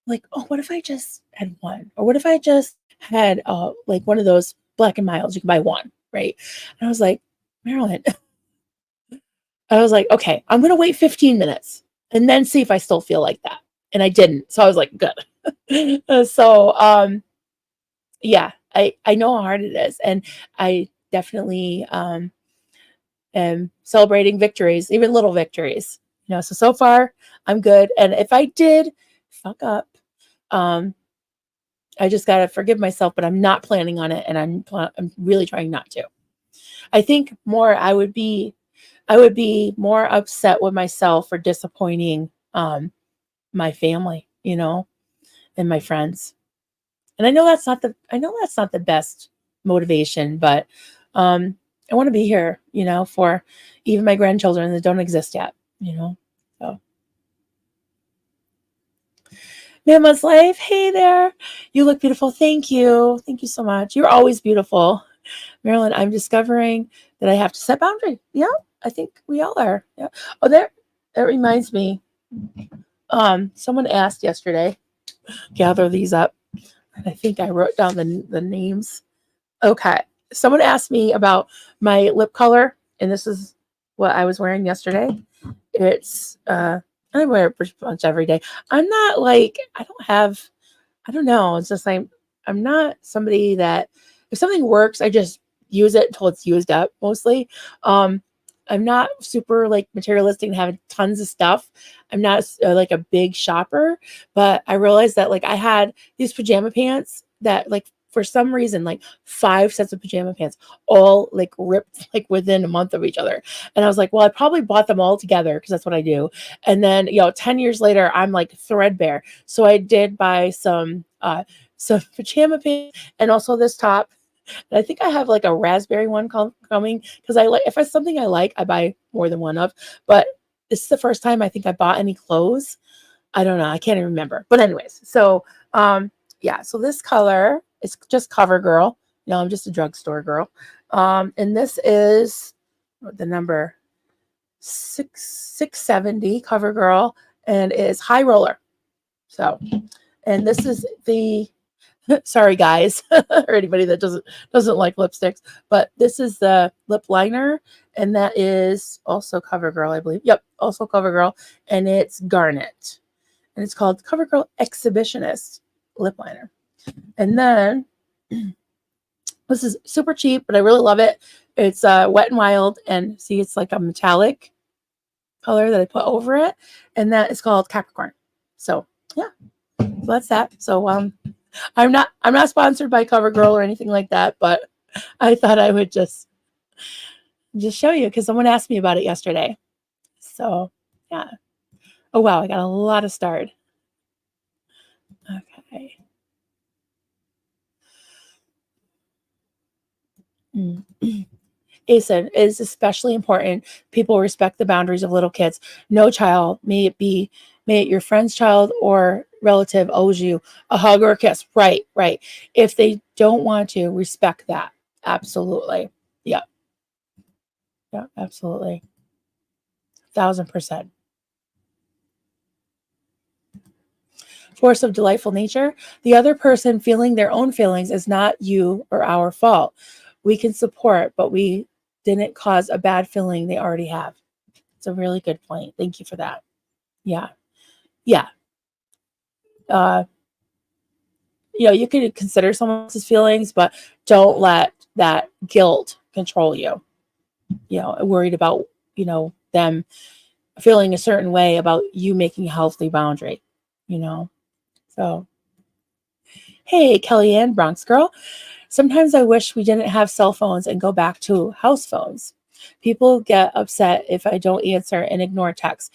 like, oh, what if I just had one? Or what if I just had like one of those Black and Milds, you can buy one, right? And I was like, Marilyn, I was like, okay, I'm gonna wait 15 minutes and then see if I still feel like that. And I didn't. So I was like, good. Yeah, I know how hard it is. And I definitely am celebrating victories, even little victories. So far I'm good. And if I did fuck up, I just gotta forgive myself, but I'm not planning on it, and I'm really trying not to. I think more I would be more upset with myself for disappointing my family, and my friends. And I know that's not the best motivation, but I want to be here, for even my grandchildren that don't exist yet, So Mama's Life, hey there. You look beautiful. Thank you. Thank you so much. You're always beautiful. Marilyn, I'm discovering that I have to set boundaries. Yeah, I think we all are. Yeah. Oh, that reminds me. Someone asked yesterday, gather these up. And I think I wrote down the names. Okay. Someone asked me about my lip color, and this is what I was wearing yesterday. It's I wear it pretty much every day. I'm not like, I don't know. It's just like, I'm not somebody that if something works, I just use it until it's used up mostly. I'm not super like materialistic and having tons of stuff. I'm not like a big shopper, but I realized that like I had these pajama pants that like for some reason, like 5 sets of pajama pants, all like ripped like within a month of each other. And I was like, well, I probably bought them all together because that's what I do. And then, 10 years later, I'm like threadbare. So I did buy some So pajama pants and also this top. And I think I have like a raspberry one coming because I like if it's something I like, I buy more than one of. But this is the first time I think I bought any clothes. I don't know. I can't even remember. But anyways, so yeah. So this color is just CoverGirl. I'm just a drugstore girl. And this is the number 670 CoverGirl, and it is High Roller. So, and this is the sorry guys or anybody that doesn't like lipsticks, but this is the lip liner, and that is also CoverGirl, I believe. Yep, also CoverGirl, and it's Garnet, and it's called CoverGirl Exhibitionist lip liner. And then this is super cheap, but I really love it. It's Wet n Wild, and see, it's like a metallic color that I put over it, and that is called Capricorn. So yeah, so that's that. So I'm not sponsored by CoverGirl or anything like that, but I thought I would just show you because someone asked me about it yesterday. So yeah. Oh wow, I got a lot of starred. Okay. ASIN is especially important. People respect the boundaries of little kids. No child, may it your friend's child or relative, owes you a hug or a kiss. Right. If they don't want to, respect that. Absolutely. Yeah. Yeah, absolutely. 1000%. Force of delightful nature. The other person feeling their own feelings is not you or our fault. We can support, but we didn't cause a bad feeling they already have. It's a really good point. Thank you for that. Yeah. Yeah. You could consider someone else's feelings, but don't let that guilt control you. Worried about, them feeling a certain way about you making a healthy boundary, So, hey, Kellyanne, Bronx girl. Sometimes I wish we didn't have cell phones and go back to house phones. People get upset if I don't answer and ignore texts.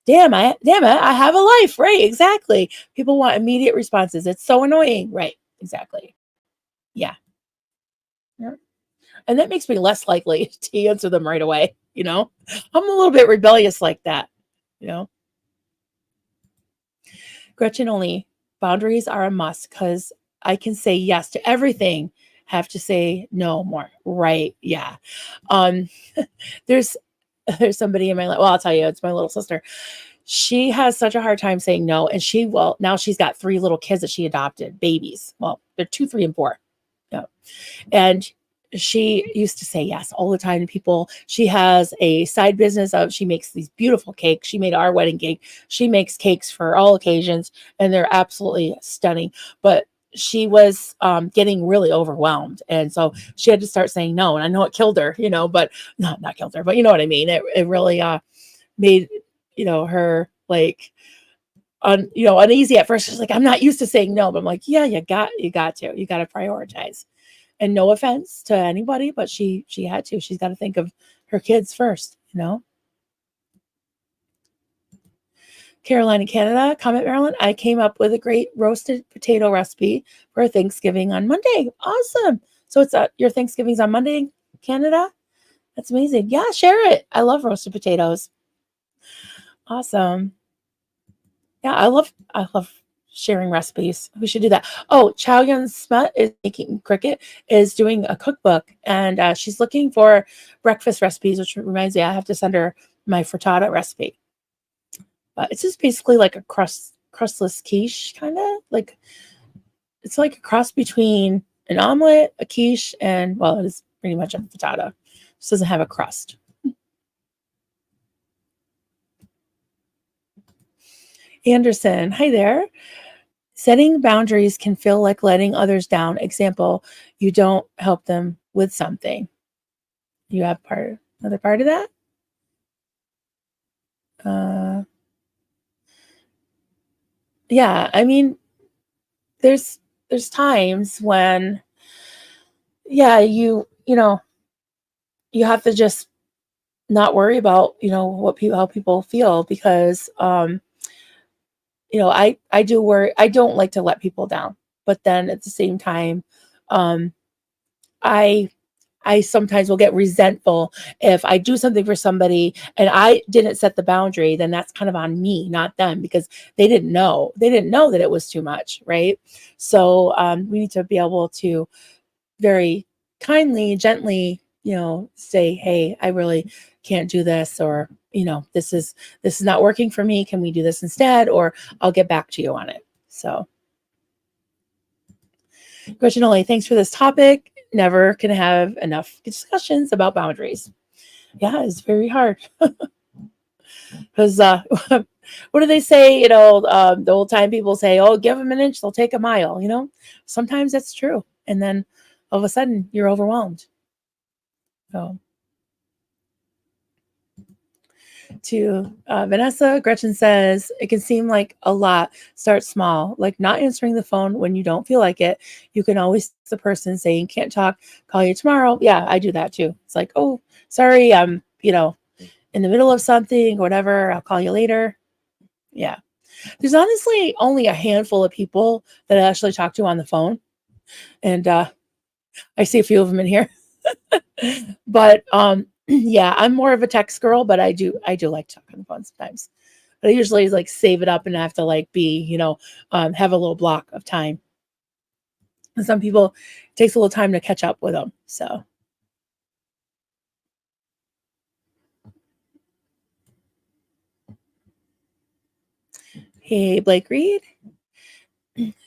Damn it, I have a life. Right, exactly. People want immediate responses. It's so annoying. Right, exactly. Yeah. Yeah. And that makes me less likely to answer them right away. I'm a little bit rebellious like that. You know, Gretchen only boundaries are a must because I can say yes to everything, have to say no more. Right. Yeah. Um, there's somebody in my life. Well, I'll tell you, it's my little sister. She has such a hard time saying no. And now she's got 3 little kids that she adopted, babies. Well, they're 2, 3, and 4. Yeah. And she used to say yes all the time to people. She has a side business she makes these beautiful cakes. She made our wedding cake. She makes cakes for all occasions, and they're absolutely stunning. But she was getting really overwhelmed. And so she had to start saying no. And I know it killed her, but not killed her, but you know what I mean? It really made, her like, uneasy at first. She's like, I'm not used to saying no, but I'm like, yeah, you got to prioritize. And no offense to anybody, but she had to. She's got to think of her kids first. Carolina, Canada, comment Maryland. I came up with a great roasted potato recipe for Thanksgiving on Monday. Awesome. So it's your Thanksgiving's on Monday in Canada? That's amazing. Yeah, share it. I love roasted potatoes. Awesome. Yeah, I love sharing recipes. We should do that. Oh, Chow Yun Smut is making Cricket is doing a cookbook, and she's looking for breakfast recipes, which reminds me I have to send her my frittata recipe. It's just basically like a crustless quiche, kind of like it's like a cross between an omelet, a quiche, and it is pretty much a frittata. It just doesn't have a crust. Anderson, hi there. Setting boundaries can feel like letting others down. Example, you don't help them with something. You have another part of that? Yeah, I mean, there's times when, yeah, you have to just not worry about, how people feel because, I do worry. I don't like to let people down. but then at the same time, I I sometimes will get resentful if I do something for somebody and I didn't set the boundary, then that's kind of on me, not them, because they didn't know. They didn't know that it was too much, right? So we need to be able to very kindly, gently, say, "Hey, I really can't do this," or this is not working for me. Can we do this instead? Or I'll get back to you on it. So, Gretchen, thanks for this topic. Never can have enough discussions about boundaries. Yeah, it's very hard because what do they say? The old time people say, "Oh, give them an inch, they'll take a mile." Sometimes that's true, and then all of a sudden you're overwhelmed. So, to Vanessa, Gretchen says it can seem like a lot. Start small, like not answering the phone when you don't feel like it. You can always text the person saying can't talk, call you tomorrow. Yeah, I do that too. It's like, oh, sorry, I'm in the middle of something, whatever. I'll call you later. Yeah. There's honestly only a handful of people that I actually talk to on the phone. And I see a few of them in here. But yeah, I'm more of a text girl, but I do like talking on the phone sometimes. But I usually like save it up and have to like be, have a little block of time. And some people it takes a little time to catch up with them. So hey, Blake Reed.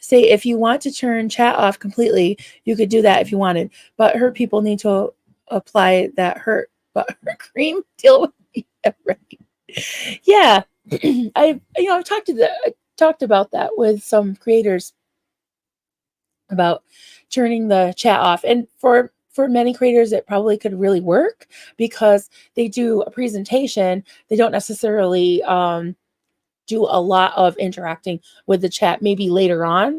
Say if you want to turn chat off completely, you could do that if you wanted. But hurt people need to apply that hurt but cream deal with me. Right. Yeah. I've talked about that with some creators about turning the chat off. And for many creators it probably could really work because they do a presentation. They don't necessarily do a lot of interacting with the chat, maybe later on,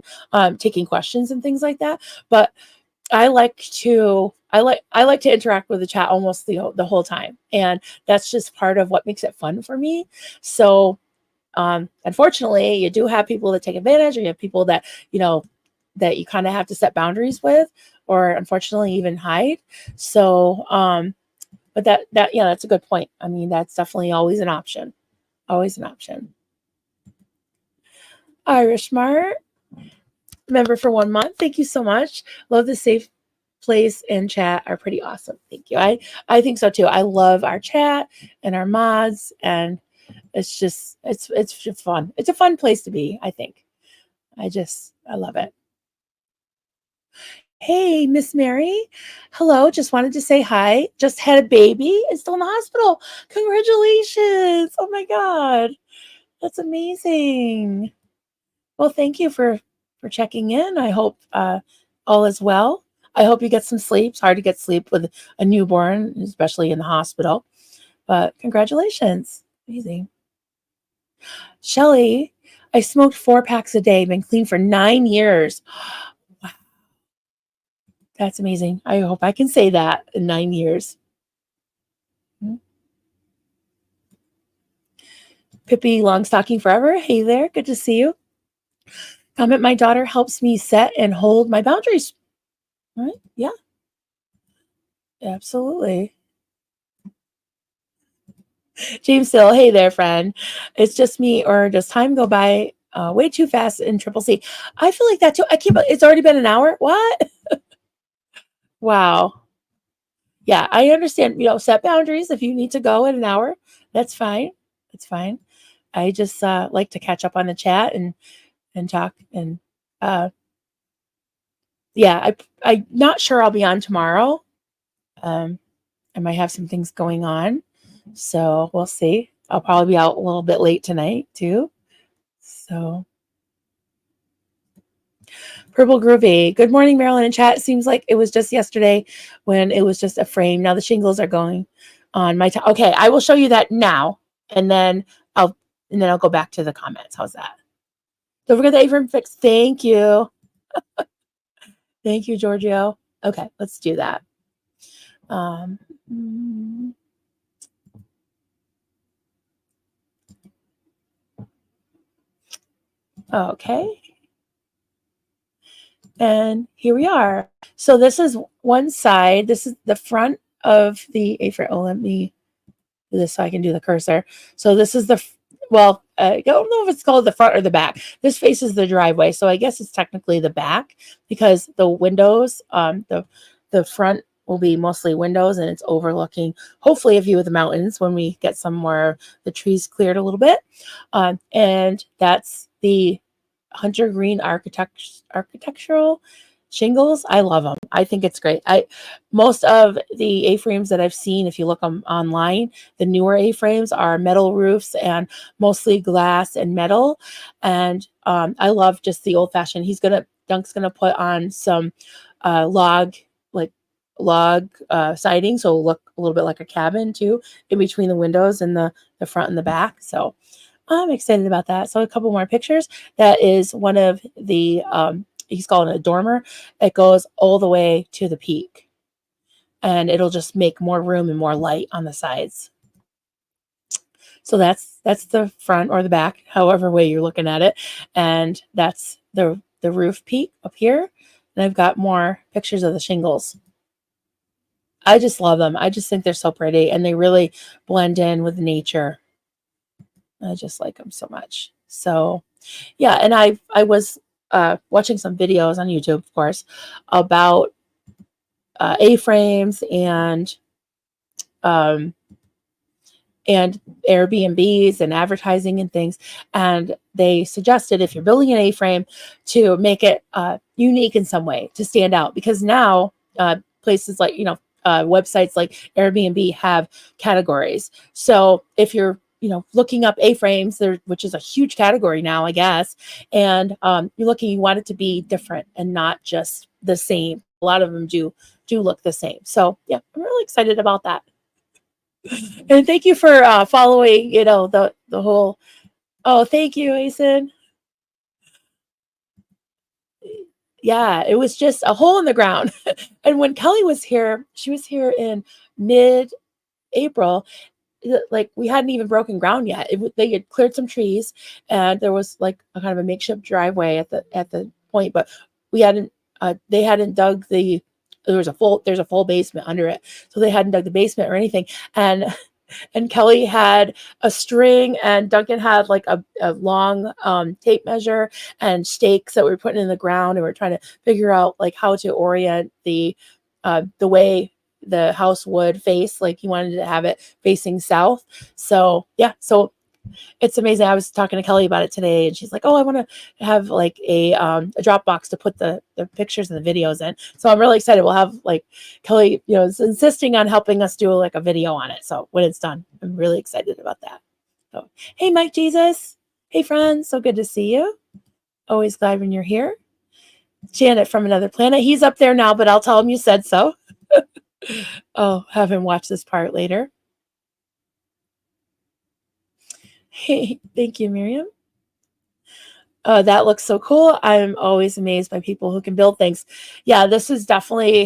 taking questions and things like that. But I like to interact with the chat almost the whole time, and that's just part of what makes it fun for me. So unfortunately, you do have people that take advantage, or you have people that that you kind of have to set boundaries with, or unfortunately even hide. So but that yeah, that's a good point. I mean, that's definitely always an option. Always an option. Irish Mart, member for 1 month. Thank you so much. Love the safe place and chat are pretty awesome. Thank you. I think so too. I love our chat and our mods, and it's just fun. It's a fun place to be, I think. I love it. Hey, Miss Mary. Hello. Just wanted to say hi. Just had a baby. It's still in the hospital. Congratulations. Oh my God. That's amazing. Well, thank you for checking in. I hope all is well. I hope you get some sleep. It's hard to get sleep with a newborn, especially in the hospital. But congratulations. Amazing. Shelly, I smoked 4 packs a day, been clean for 9 years. Wow, that's amazing. I hope I can say that in 9 years. Pippi Longstocking Forever. Hey there. Good to see you. Comment, my daughter helps me set and hold my boundaries. All right. Yeah, absolutely. James Hill, hey there, friend. It's just me, or does time go by way too fast in Triple C? I feel like that too. It's already been an hour. What? Wow. Yeah, I understand. Set boundaries. If you need to go in an hour, that's fine. That's fine. I just like to catch up on the chat and talk. And uh, yeah, I'm not sure I'll be on tomorrow. Um, I might have some things going on, so we'll see. I'll probably be out a little bit late tonight too. So, Purple Groovy. Good morning, Marilyn and chat. Seems like it was just yesterday when it was just a frame. Now the shingles are going on my time. Okay, I will show you that now, and then I'll go back to the comments. How's that? Don't forget the A-frame fix. Thank you. Thank you, Giorgio. Okay, let's do that. Um, okay. And here we are. So this is one side. This is the front of the A-frame. Oh, let me do this so I can do the cursor. So this is the, well, I don't know if it's called the front or the back. This faces the driveway. So I guess it's technically the back because the windows, the front will be mostly windows and it's overlooking hopefully a view of the mountains when we get some more the trees cleared a little bit. And that's the hunter green architectural shingles. I love them. I think it's great. Most of the A-frames that I've seen, if you look them online, the newer A-frames are metal roofs and mostly glass and metal. And I love just the old fashioned. Dunk's gonna put on some log siding, so it'll look a little bit like a cabin too, in between the windows and the front and the back. So I'm excited about that. So a couple more pictures. That is one of the he's calling it a dormer. It goes all the way to the peak, and it'll just make more room and more light on the sides. So that's the front or the back, however way you're looking at it, and that's the roof peak up here. And I've got more pictures of the shingles. I just love them. I just think they're so pretty, and they really blend in with nature. I just like them so much. So yeah, and I was watching some videos on YouTube, of course, about A-frames um, and Airbnbs and advertising and things. And they suggested if you're building an A-frame to make it unique in some way to stand out, because now places like, websites like Airbnb have categories. So if you're looking up A-frames there, which is a huge category now, I guess, and you want it to be different and not just the same. A lot of them do look the same. So yeah, I'm really excited about that. And thank you for following, the whole. Oh, thank you, Asen. Yeah, it was just a hole in the ground. And when Kelly was here, she was here in mid-April. Like we hadn't even broken ground yet. They had cleared some trees, and there was like a kind of a makeshift driveway at the point, but we hadn't. They hadn't dug the. There's a full basement under it, so they hadn't dug the basement or anything. And Kelly had a string, and Duncan had like a long tape measure and stakes that we were putting in the ground, and we are trying to figure out like how to orient the way the house would face. Like he wanted to have it facing south. So yeah, so it's amazing. I was talking to Kelly about it today, and she's like, "Oh, I want to have like a Dropbox to put the pictures and the videos in." So I'm really excited. We'll have like Kelly, is insisting on helping us do like a video on it. So when it's done, I'm really excited about that. So hey, Mike Jesus. Hey, friends. So good to see you. Always glad when you're here. Janet from Another Planet. He's up there now, but I'll tell him you said so. Oh, have him watch this part later. Hey, thank you, Miriam. That looks so cool. I'm always amazed by people who can build things. Yeah, this is definitely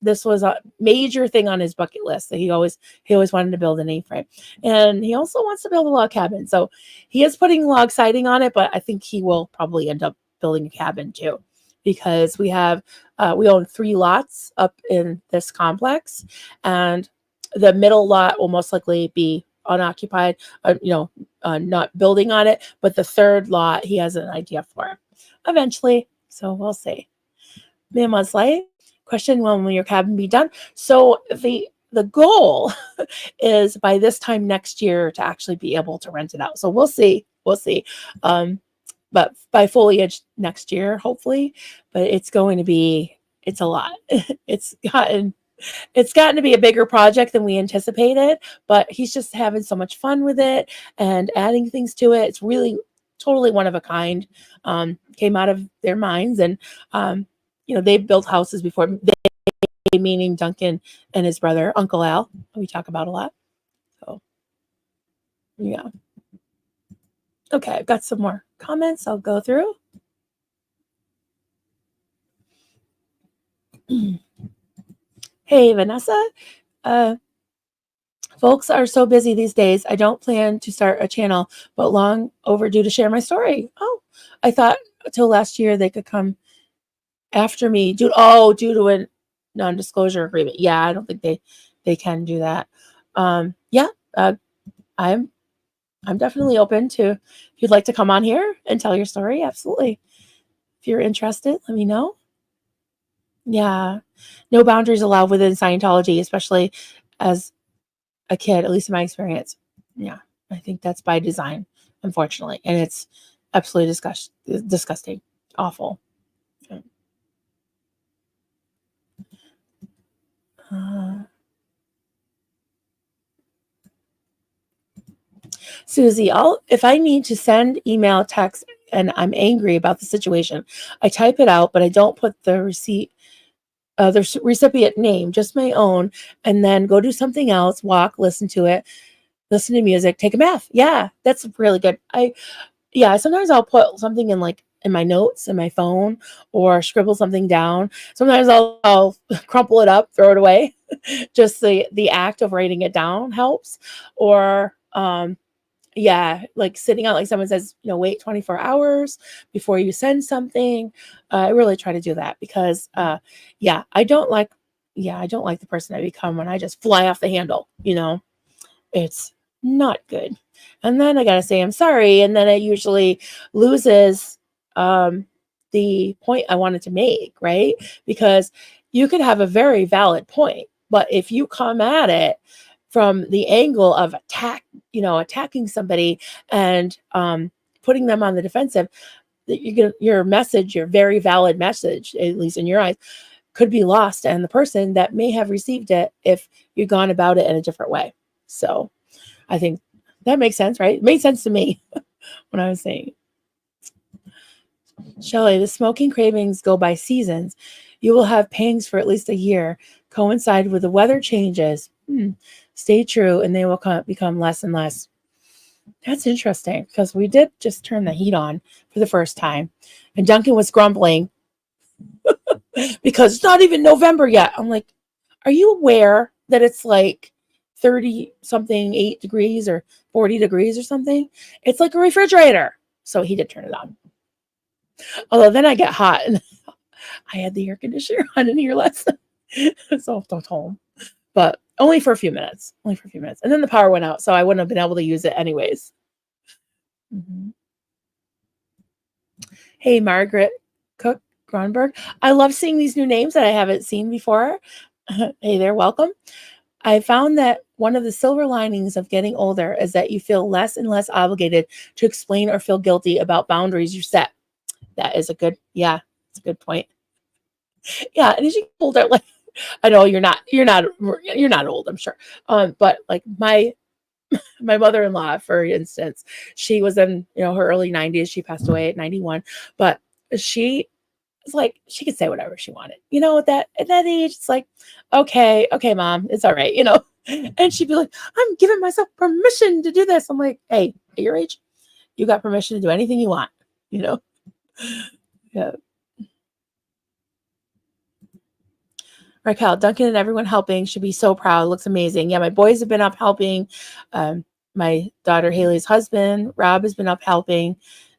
this was a major thing on his bucket list that he always wanted to build an A-frame. And he also wants to build a log cabin. So he is putting log siding on it, but I think he will probably end up building a cabin too, because we own 3 lots up in this complex, and the middle lot will most likely be unoccupied, not building on it, but the third lot he has an idea for eventually. So we'll see. Mama's life question: when will your cabin be done? So the goal is by this time next year to actually be able to rent it out. So we'll see. But by foliage next year, hopefully. But it's a lot. It's gotten to be a bigger project than we anticipated, but he's just having so much fun with it and adding things to it. It's really totally one of a kind. Came out of their minds, and they've built houses before. They meaning Duncan and his brother, Uncle Al, we talk about a lot. So yeah. Okay, I've got some more comments I'll go through. Hey, Vanessa. Folks are so busy these days. I don't plan to start a channel, but long overdue to share my story. Oh, I thought till last year they could come after me due to a non-disclosure agreement. Yeah, I don't think they can do that. Yeah, I'm definitely open to, if you'd like to come on here and tell your story. Absolutely. If you're interested, let me know. Yeah, no boundaries allowed within Scientology, especially as a kid, at least in my experience. Yeah, I think that's by design, unfortunately, and it's absolutely disgusting, awful. Uh, Susie, if I need to send email, text, and I'm angry about the situation, I type it out, but I don't put the recipient name, just my own, and then go do something else, walk, listen to it, listen to music, take a bath. Yeah, that's really good. Sometimes I'll put something in in my notes in my phone or scribble something down. Sometimes I'll crumple it up, throw it away. Just the act of writing it down helps. Or like sitting out, like someone says, wait 24 hours before you send something. I really try to do that because I don't like the person I become when I just fly off the handle. It's not good. And then I gotta say I'm sorry, and then it usually loses the point I wanted to make, right? Because you could have a very valid point, but if you come at it from the angle of attacking somebody and putting them on the defensive, your message, your very valid message, at least in your eyes, could be lost, and the person that may have received it if you'd gone about it in a different way. So I think that makes sense, right? It made sense to me when I was saying. Shelley, the smoking cravings go by seasons. You will have pangs for at least a year, coincide with the weather changes. Stay true, and they will become less and less. That's interesting because we did just turn the heat on for the first time, and Duncan was grumbling because it's not even November yet. I'm like, are you aware that it's like 30 something, 8 degrees or 40 degrees or something? It's like a refrigerator. So he did turn it on. Although then I get hot and I had the air conditioner on in here last night. So I was home. But only for a few minutes. And then the power went out, so I wouldn't have been able to use it anyways. Mm-hmm. Hey, Margaret Cook Gronberg. I love seeing these new names that I haven't seen before. Hey there, welcome. I found that one of the silver linings of getting older is that you feel less and less obligated to explain or feel guilty about boundaries you set. That is it's a good point. Yeah, and as you get older, like I know you're not old, I'm sure. But like my mother-in-law, for instance, she was in her early 90s. She passed away at 91, but she it's like she could say whatever she wanted. At that age, it's like, okay, mom, it's all right. And she'd be like, I'm giving myself permission to do this. I'm like, hey, at your age, you got permission to do anything you want. Yeah. Raquel, Duncan and everyone helping should be so proud. Looks amazing. Yeah, my boys have been up helping. My daughter Haley's husband, Rob, has been up helping,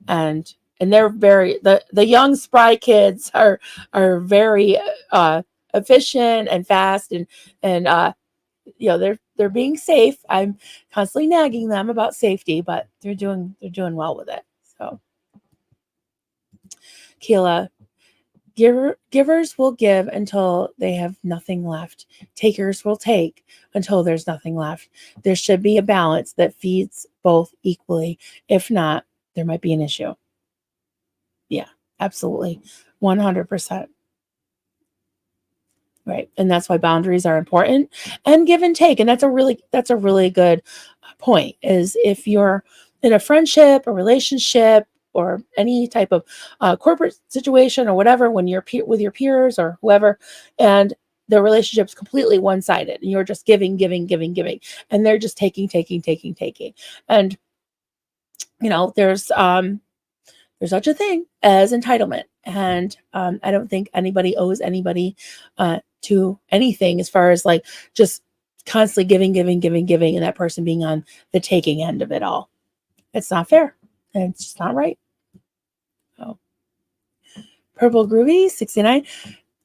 and they're very the young spry kids are very efficient and fast and they're being safe. I'm constantly nagging them about safety, but they're doing well with it. So, Keela, givers will give until they have nothing left. Takers will take until there's nothing left. There should be a balance that feeds both equally. If not, there might be an issue. Yeah, absolutely. 100%. Right. And that's why boundaries are important and give and take. And that's a really good point, is if you're in a friendship, a relationship, or any type of corporate situation or whatever, when you're with your peers or whoever, and the relationship's completely one-sided and you're just giving, and they're just taking. And, there's such a thing as entitlement. And I don't think anybody owes anybody to anything, as far as like just constantly giving, and that person being on the taking end of it all. It's not fair. And it's just not right. So, Purple Groovy 69.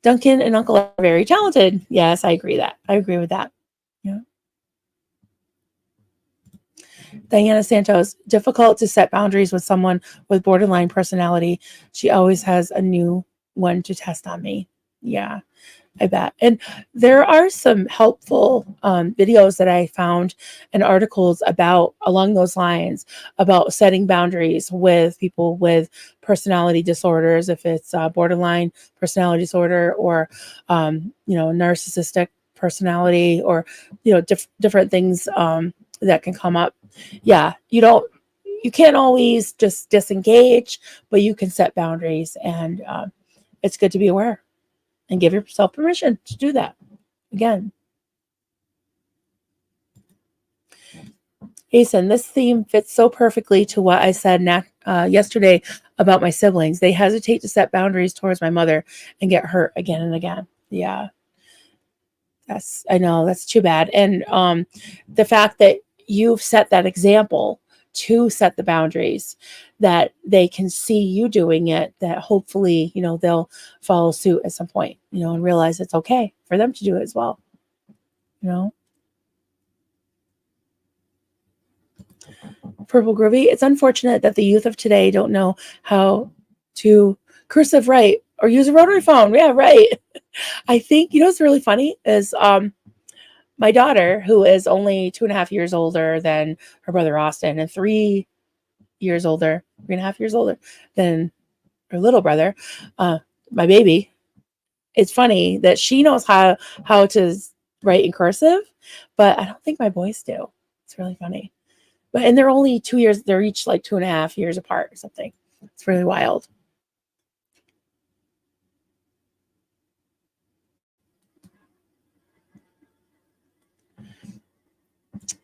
Duncan and Uncle are very talented. Yes, I agree with that. Yeah. Diana Santos, difficult to set boundaries with someone with borderline personality. She always has a new one to test on me. Yeah, I bet. And there are some helpful videos that I found and articles about along those lines about setting boundaries with people with personality disorders, if it's borderline personality disorder or, narcissistic personality or, different things that can come up. Yeah, you can't always just disengage, but you can set boundaries, and it's good to be aware and give yourself permission to do that. Again, Jason, this theme fits so perfectly to what I said yesterday about my siblings. They hesitate to set boundaries towards my mother and get hurt again and again. Yeah, I know that's too bad. And the fact that you've set that example to set the boundaries, that they can see you doing it, that hopefully, they'll follow suit at some point, and realize it's okay for them to do it as well. Purple Groovy, it's unfortunate that the youth of today don't know how to cursive write or use a rotary phone. Yeah, right. I think, what's really funny is my daughter, who is only 2.5 years older than her brother Austin and 3.5 years older than her little brother, my baby. It's funny that she knows how to write in cursive, but I don't think my boys do. It's really funny. And they're only 2 years, they're each like 2.5 years apart or something. It's really wild.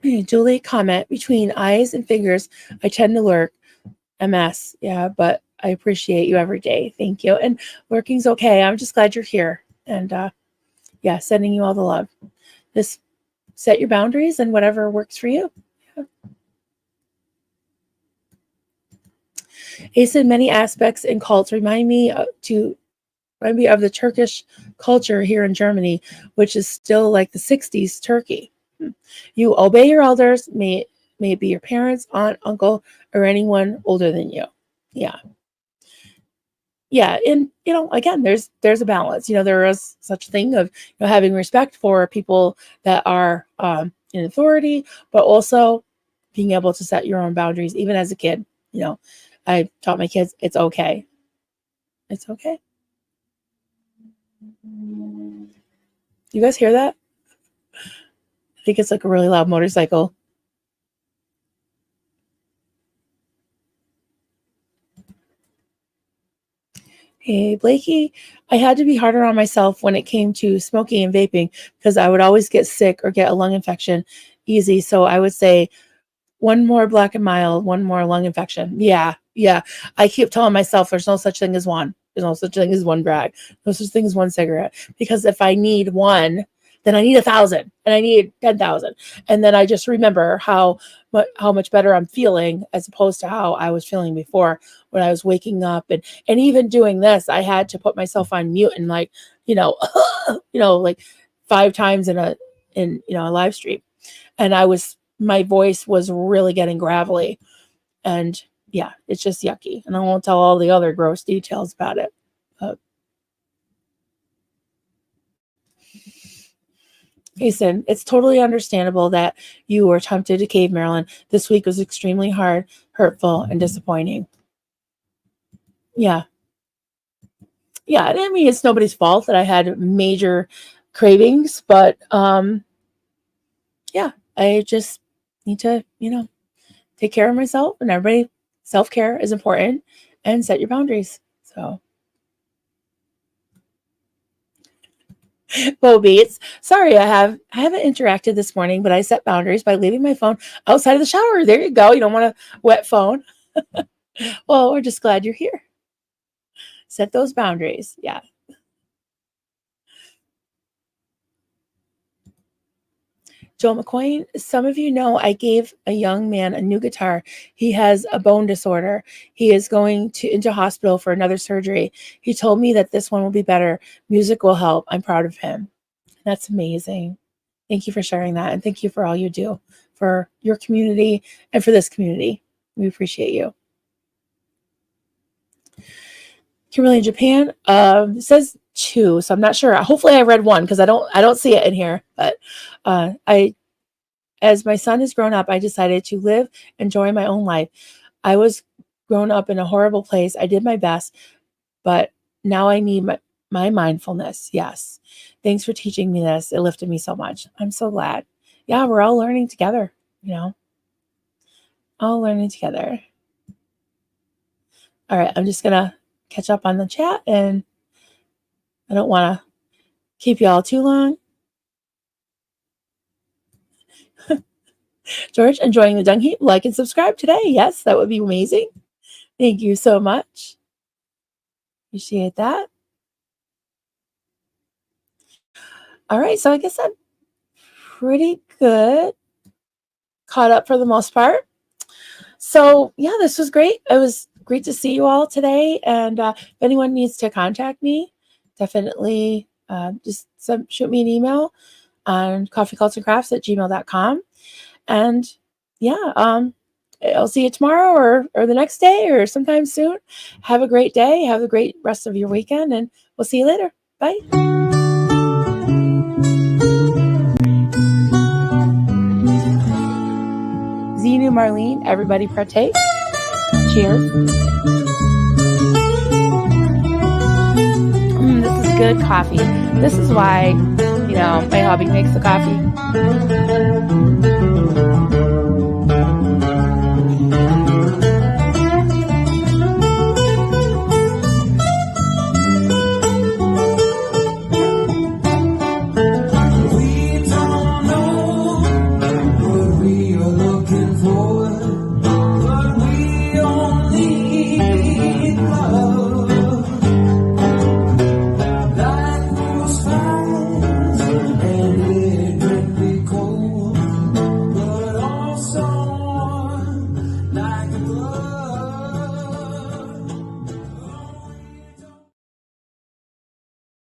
Hey, Julie, comment between eyes and fingers. I tend to lurk. MS. Yeah, but I appreciate you every day. Thank you. And lurking's okay. I'm just glad you're here. And sending you all the love. Just set your boundaries and whatever works for you. Yeah. Ace, in many aspects in cults remind me of the Turkish culture here in Germany, which is still like the 60s Turkey. You obey your elders, may it be your parents, aunt, uncle, or anyone older than you. Yeah. Yeah. And, again, there's a balance. There is such a thing of having respect for people that are in authority, but also being able to set your own boundaries, even as a kid. I taught my kids it's okay. It's okay. You guys hear that? I think it's like a really loud motorcycle. Hey, Blakey, I had to be harder on myself when it came to smoking and vaping because I would always get sick or get a lung infection easy. So I would say one more Black and Mild, one more lung infection. Yeah. I keep telling myself there's no such thing as one. There's no such thing as one brag. No such thing as one cigarette. Because if I need one, then I need 1,000 and I need 10,000. And then I just remember how much better I'm feeling as opposed to how I was feeling before when I was waking up. And even doing this, I had to put myself on mute and like 5 times in a live stream. And my voice was really getting gravelly. And yeah, it's just yucky. And I won't tell all the other gross details about it. Jason, it's totally understandable that you were tempted to cave, Marilyn. This week was extremely hard, hurtful, and disappointing. Yeah. Yeah, I mean, it's nobody's fault that I had major cravings, but yeah, I just need to, take care of myself, and everybody, self-care is important, and set your boundaries. So Bobby, it's sorry I haven't interacted this morning, but I set boundaries by leaving my phone outside of the shower. There you go. You don't want a wet phone. Well, we're just glad you're here. Set those boundaries. Yeah. Joe McCoy, some of you know I gave a young man a new guitar. He has a bone disorder. He is going into hospital for another surgery. He told me that this one will be better. Music will help. I'm proud of him. That's amazing. Thank you for sharing that. And thank you for all you do for your community and for this community. We appreciate you. Kimberly in Japan, it says 2, so I'm not sure. Hopefully I read 1 because I don't see it in here. But as my son has grown up, I decided to live, enjoy my own life. I was grown up in a horrible place. I did my best, but now I need my mindfulness. Yes. Thanks for teaching me this. It lifted me so much. I'm so glad. Yeah, we're all learning together, all learning together. All right, I'm just going to catch up on the chat, and I don't want to keep you all too long. George, enjoying the dung heap? Like and subscribe today. Yes, that would be amazing. Thank you so much. Appreciate that. All right, so I guess I'm pretty good. Caught up for the most part. So yeah, this was great. It was great to see you all today. And if anyone needs to contact me, definitely just shoot me an email on coffeeculturecrafts@gmail.com. And yeah, I'll see you tomorrow or the next day or sometime soon. Have a great day. Have a great rest of your weekend, and we'll see you later. Bye. Zenu, Marlene, everybody partake. Cheers. This is good coffee. This is why, my hubby makes the coffee.